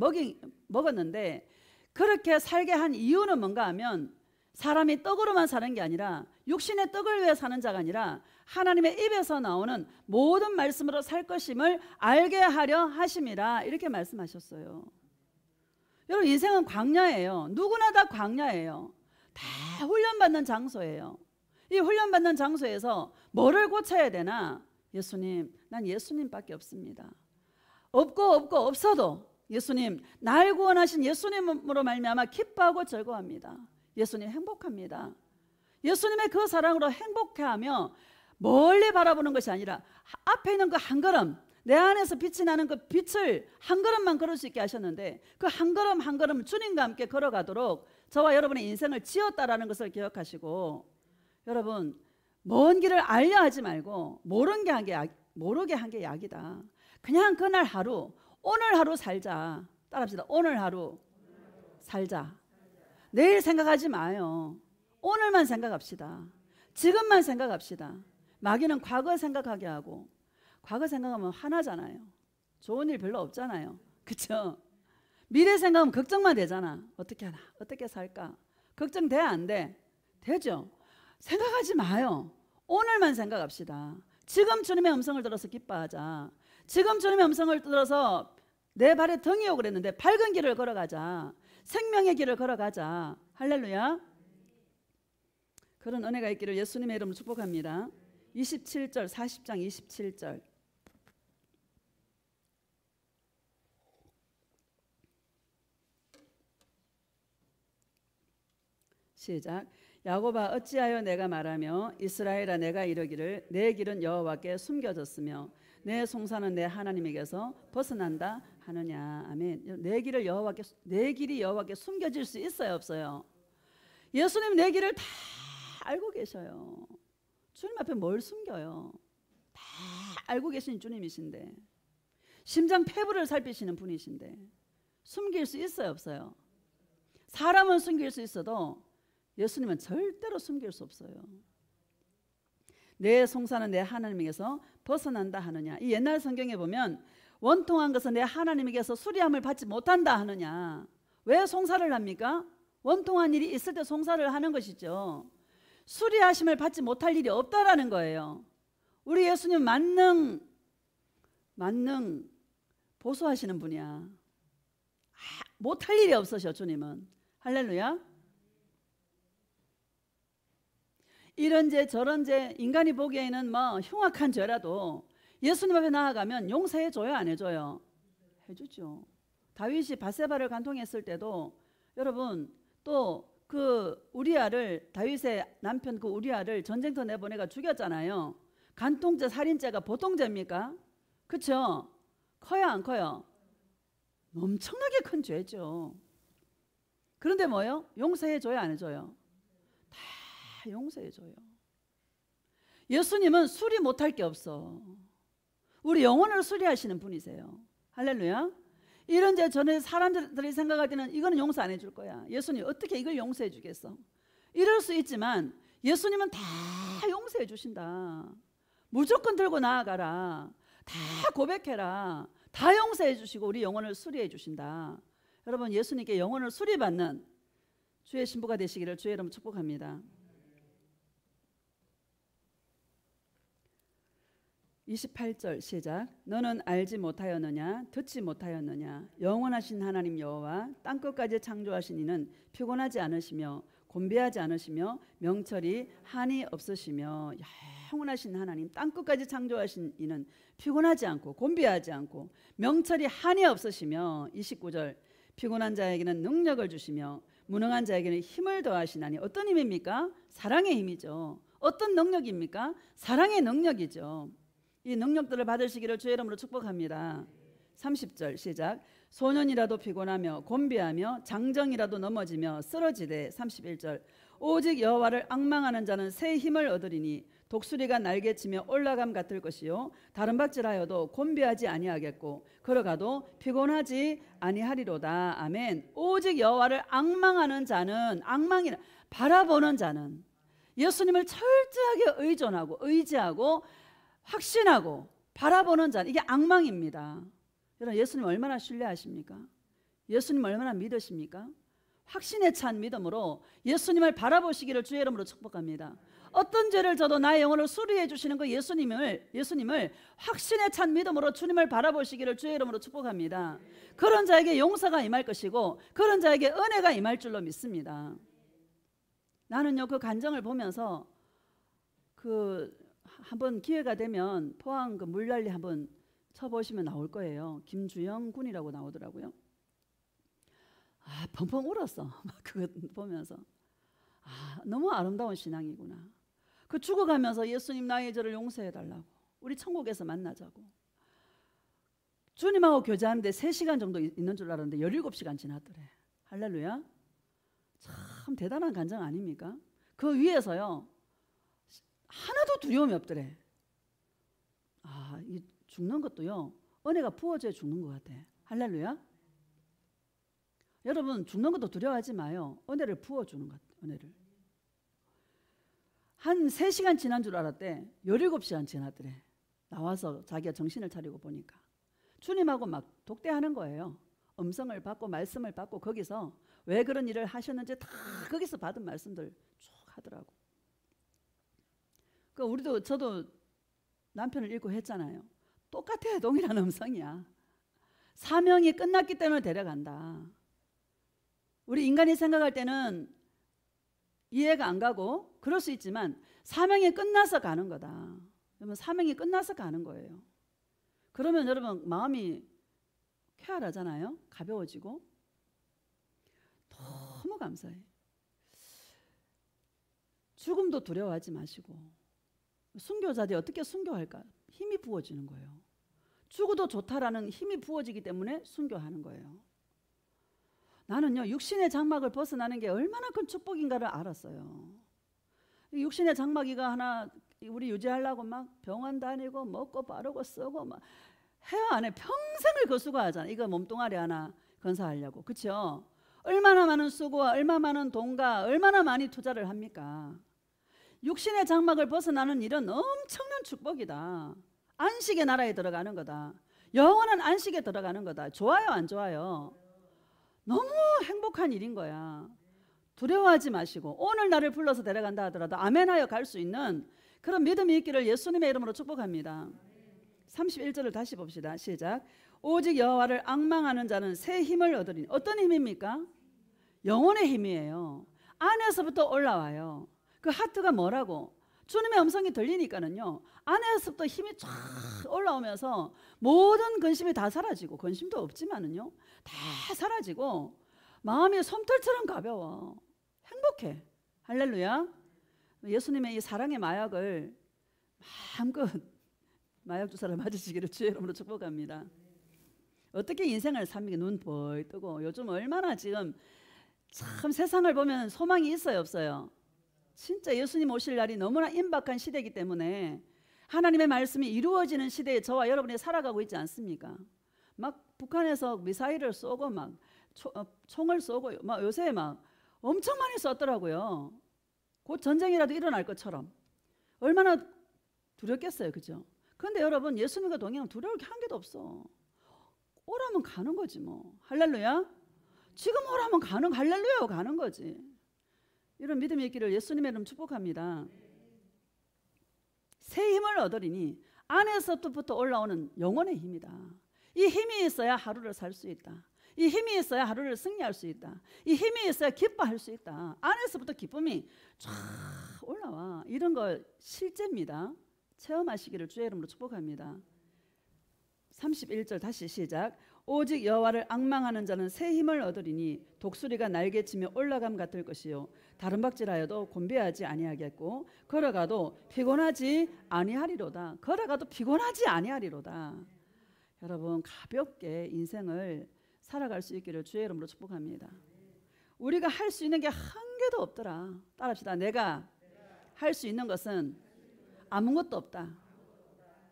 먹었는데 그렇게 살게 한 이유는 뭔가 하면 사람이 떡으로만 사는 게 아니라 육신의 떡을 위해 사는 자가 아니라 하나님의 입에서 나오는 모든 말씀으로 살 것임을 알게 하려 하심이라 이렇게 말씀하셨어요. 여러분 인생은 광야예요. 누구나 다 광야예요. 다 훈련받는 장소예요. 이 훈련받는 장소에서 뭐를 고쳐야 되나? 예수님, 난 예수님밖에 없습니다. 없고 없어도 예수님, 날 구원하신 예수님으로 말미암아 기뻐하고 즐거워합니다. 예수님 행복합니다. 예수님의 그 사랑으로 행복해하며 멀리 바라보는 것이 아니라 앞에 있는 그 한 걸음, 내 안에서 빛이 나는 그 빛을 한 걸음만 걸을 수 있게 하셨는데 그 한 걸음 한 걸음 주님과 함께 걸어가도록 저와 여러분의 인생을 지었다라는 것을 기억하시고 여러분 먼 길을 알려 하지 말고 모르게 한 게 약이다. 그냥 그날 하루 오늘 하루 살자. 따라합시다. 오늘 하루 살자. 내일 생각하지 마요. 오늘만 생각합시다. 지금만 생각합시다. 마귀는 과거 생각하게 하고 과거 생각하면 화나잖아요. 좋은 일 별로 없잖아요. 그렇죠? 미래 생각하면 걱정만 되잖아. 어떻게 하나? 어떻게 살까? 걱정돼 안 돼? 되죠? 생각하지 마요. 오늘만 생각합시다. 지금 주님의 음성을 들어서 기뻐하자. 지금 주님의 음성을 들어서 내 발에 등이 오고 그랬는데 밝은 길을 걸어가자. 생명의 길을 걸어가자. 할렐루야. 그런 은혜가 있기를 예수님의 이름으로 축복합니다. 27절 40장 27절 시작. 야곱아 어찌하여 내가 말하며 이스라엘아 내가 이르기를 내 길은 여호와께 숨겨졌으며 내 송사는 내 하나님에게서 벗어난다 하느냐. 아멘. 내 길이 여호와께 숨겨질 수 있어요 없어요? 예수님 내 길을 다 알고 계셔요. 주님 앞에 뭘 숨겨요? 다 알고 계신 주님이신데 심장 폐부를 살피시는 분이신데 숨길 수 있어요 없어요? 사람은 숨길 수 있어도 예수님은 절대로 숨길 수 없어요. 내 송사는 내 하나님에게서 벗어난다 하느냐. 이 옛날 성경에 보면 원통한 것은 내 하나님에게서 수리함을 받지 못한다 하느냐. 왜 송사를 합니까? 원통한 일이 있을 때 송사를 하는 것이죠. 수리하심을 받지 못할 일이 없다라는 거예요. 우리 예수님 만능 보수하시는 분이야. 못할 일이 없으셔 주님은. 할렐루야. 이런 죄 저런 죄 인간이 보기에는 뭐 흉악한 죄라도 예수님 앞에 나아가면 용서해 줘요 안 해줘요? 해주죠. 다윗이 밧세바를 간통했을 때도 여러분 또 그 우리아를 다윗의 남편 그 우리아를 전쟁터 내보내가 죽였잖아요. 간통죄 살인죄가 보통 죄입니까? 그렇죠? 커요 안 커요? 엄청나게 큰 죄죠. 그런데 뭐요? 용서해 줘요 안 해줘요? 다 용서해 줘요. 예수님은 수리 못할 게 없어. 우리 영혼을 수리하시는 분이세요. 할렐루야. 이런 죄 전에 사람들이 생각할 때는 이거는 용서 안 해줄 거야. 예수님 어떻게 이걸 용서해 주겠어? 이럴 수 있지만 예수님은 다 용서해 주신다. 무조건 들고 나아가라. 다 고백해라. 다 용서해 주시고 우리 영혼을 수리해 주신다. 여러분 예수님께 영혼을 수리받는 주의 신부가 되시기를 주의 이름으로 축복합니다. 28절 시작. 너는 알지 못하였느냐 듣지 못하였느냐 영원하신 하나님 여호와 땅끝까지 창조하신 이는 피곤하지 않으시며 곤비하지 않으시며 명철이 한이 없으시며 영원하신 하나님 땅끝까지 창조하신 이는 피곤하지 않고 곤비하지 않고 명철이 한이 없으시며 29절 피곤한 자에게는 능력을 주시며 무능한 자에게는 힘을 더하시나니 어떤 힘입니까? 사랑의 힘이죠. 어떤 능력입니까? 사랑의 능력이죠. 이 능력들을 받으시기를 주의 이름으로 축복합니다. 30절 시작. 소년이라도 피곤하며 곤비하며 장정이라도 넘어지며 쓰러지되 31절 오직 여호와를 앙망하는 자는 새 힘을 얻으리니 독수리가 날개치며 올라감 같을 것이요 다른 박질하여도 곤비하지 아니하겠고 걸어가도 피곤하지 아니하리로다. 아멘. 오직 여호와를 앙망하는 자는 앙망이라 바라보는 자는 예수님을 철저하게 의존하고 의지하고 확신하고 바라보는 자는 이게 앙망입니다. 여러분 예수님 얼마나 신뢰하십니까? 예수님 얼마나 믿으십니까? 확신에 찬 믿음으로 예수님을 바라보시기를 주의 이름으로 축복합니다. 어떤 죄를 져도 나의 영혼을 수리해 주시는 그 예수님을 확신에 찬 믿음으로 주님을 바라보시기를 주의 이름으로 축복합니다. 그런 자에게 용서가 임할 것이고 그런 자에게 은혜가 임할 줄로 믿습니다. 나는요 그 간증을 보면서 한번 기회가 되면 포항 그 물난리 한번 쳐보시면 나올 거예요. 김주영 군이라고 나오더라고요. 펑펑 울었어. 그거 보면서 너무 아름다운 신앙이구나. 그 죽어가면서 예수님 나의 죄를 용서해 달라고 우리 천국에서 만나자고 주님하고 교제하는데 3시간 정도 있는 줄 알았는데 17시간 지났더래. 할렐루야. 참 대단한 간증 아닙니까? 그 위에서요 하나도 두려움이 없더래. 이 죽는 것도요 은혜가 부어져야 죽는 것 같아. 할렐루야. 여러분 죽는 것도 두려워하지 마요. 은혜를 부어주는 것. 은혜를. 한 3시간 지난 줄 알았대. 17시간 지났더래. 나와서 자기가 정신을 차리고 보니까 주님하고 막 독대하는 거예요. 음성을 받고 말씀을 받고 거기서 왜 그런 일을 하셨는지 다 거기서 받은 말씀들 쭉 하더라고. 저도 남편을 잃고 했잖아요. 똑같아요. 동일한 음성이야. 사명이 끝났기 때문에 데려간다. 우리 인간이 생각할 때는 이해가 안 가고 그럴 수 있지만 사명이 끝나서 가는 거다. 여러분 사명이 끝나서 가는 거예요. 그러면 여러분 마음이 쾌활하잖아요. 가벼워지고 너무 감사해. 죽음도 두려워하지 마시고 순교자들이 어떻게 순교할까? 힘이 부어지는 거예요. 죽어도 좋다라는 힘이 부어지기 때문에 순교하는 거예요. 나는요 육신의 장막을 벗어나는 게 얼마나 큰 축복인가를 알았어요. 육신의 장막이가 하나 우리 유지하려고 막 병원 다니고 먹고 바르고 쓰고 막 해야 안 해. 평생을 그 수고하잖아. 이거 몸뚱아리 하나 건사하려고. 그렇죠? 얼마나 많은 수고와 얼마나 많은 돈과 얼마나 많이 투자를 합니까? 육신의 장막을 벗어나는 일은 엄청난 축복이다. 안식의 나라에 들어가는 거다. 영원한 안식에 들어가는 거다. 좋아요 안 좋아요? 너무 행복한 일인 거야. 두려워하지 마시고 오늘 나를 불러서 데려간다 하더라도 아멘하여 갈 수 있는 그런 믿음이 있기를 예수님의 이름으로 축복합니다. 31절을 다시 봅시다. 시작. 오직 여호와를 앙망하는 자는 새 힘을 얻으리니. 어떤 힘입니까? 영혼의 힘이에요. 안에서부터 올라와요. 그 하트가 뭐라고? 주님의 음성이 들리니까는요, 안에서부터 힘이 쫙 올라오면서 모든 근심이 다 사라지고, 근심도 없지만은요 다 사라지고 마음이 솜털처럼 가벼워. 행복해. 할렐루야. 예수님의 이 사랑의 마약을 마음껏 마약 주사를 맞으시기를 주의 이름으로 축복합니다. 어떻게 인생을 삽니까? 눈 벌 뜨고. 요즘 얼마나 지금 참 세상을 보면 소망이 있어요, 없어요? 진짜 예수님 오실 날이 너무나 임박한 시대이기 때문에 하나님의 말씀이 이루어지는 시대에 저와 여러분이 살아가고 있지 않습니까? 막 북한에서 미사일을 쏘고 막 총을 쏘고 막 요새 막 엄청 많이 쐈더라고요. 곧 전쟁이라도 일어날 것처럼. 얼마나 두렵겠어요, 그죠? 그런데 여러분, 예수님과 동행하면 두려울 게 한 개도 없어. 오라면 가는 거지 뭐. 할렐루야. 지금 오라면 가는, 할렐루야 가는 거지. 이런 믿음이 있기를 예수님의 이름 축복합니다. 새 힘을 얻으리니 안에서부터 올라오는 영혼의 힘이다. 이 힘이 있어야 하루를 살 수 있다. 이 힘이 있어야 하루를 승리할 수 있다. 이 힘이 있어야 기뻐할 수 있다. 안에서부터 기쁨이 쫙 올라와. 이런 거 실제입니다. 체험하시기를 주의 이름으로 축복합니다. 31절 다시 시작. 오직 여호와를 앙망하는 자는 새 힘을 얻으리니 독수리가 날개치며 올라감 같을 것이요 다른 박질하여도 곤배하지 아니하겠고 걸어가도 피곤하지 아니하리로다. 걸어가도 피곤하지 아니하리로다. 여러분, 가볍게 인생을 살아갈 수 있기를 주의 이름으로 축복합니다. 우리가 할 수 있는 게 한 개도 없더라. 따라합시다. 내가 할 수 있는 것은 아무것도 없다.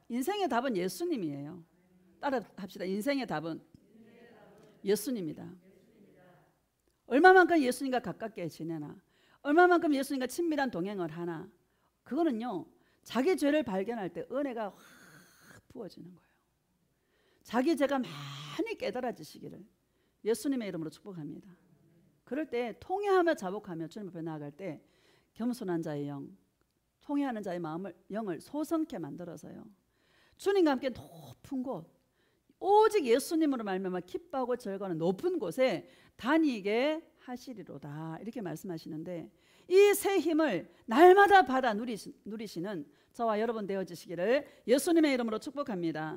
인생의 답은 예수님이에요. 따라합시다. 인생의 답은 예수님이다. 얼마만큼 예수님과 가깝게 지내나, 얼마만큼 예수님과 친밀한 동행을 하나, 그거는요 자기 죄를 발견할 때 은혜가 확 부어지는 거예요. 자기 죄가 많이 깨달아지시기를 예수님의 이름으로 축복합니다. 그럴 때 통회하며 자복하며 주님 앞에 나아갈 때 겸손한 자의 영, 통회하는 자의 마음을, 영을 소성케 만들어서요 주님과 함께 높은 곳, 오직 예수님으로 말미암아 기뻐하고 즐거워하는 높은 곳에 다니게 하시리로다. 이렇게 말씀하시는데 이 새 힘을 날마다 받아 누리시는 저와 여러분 되어지시기를 예수님의 이름으로 축복합니다.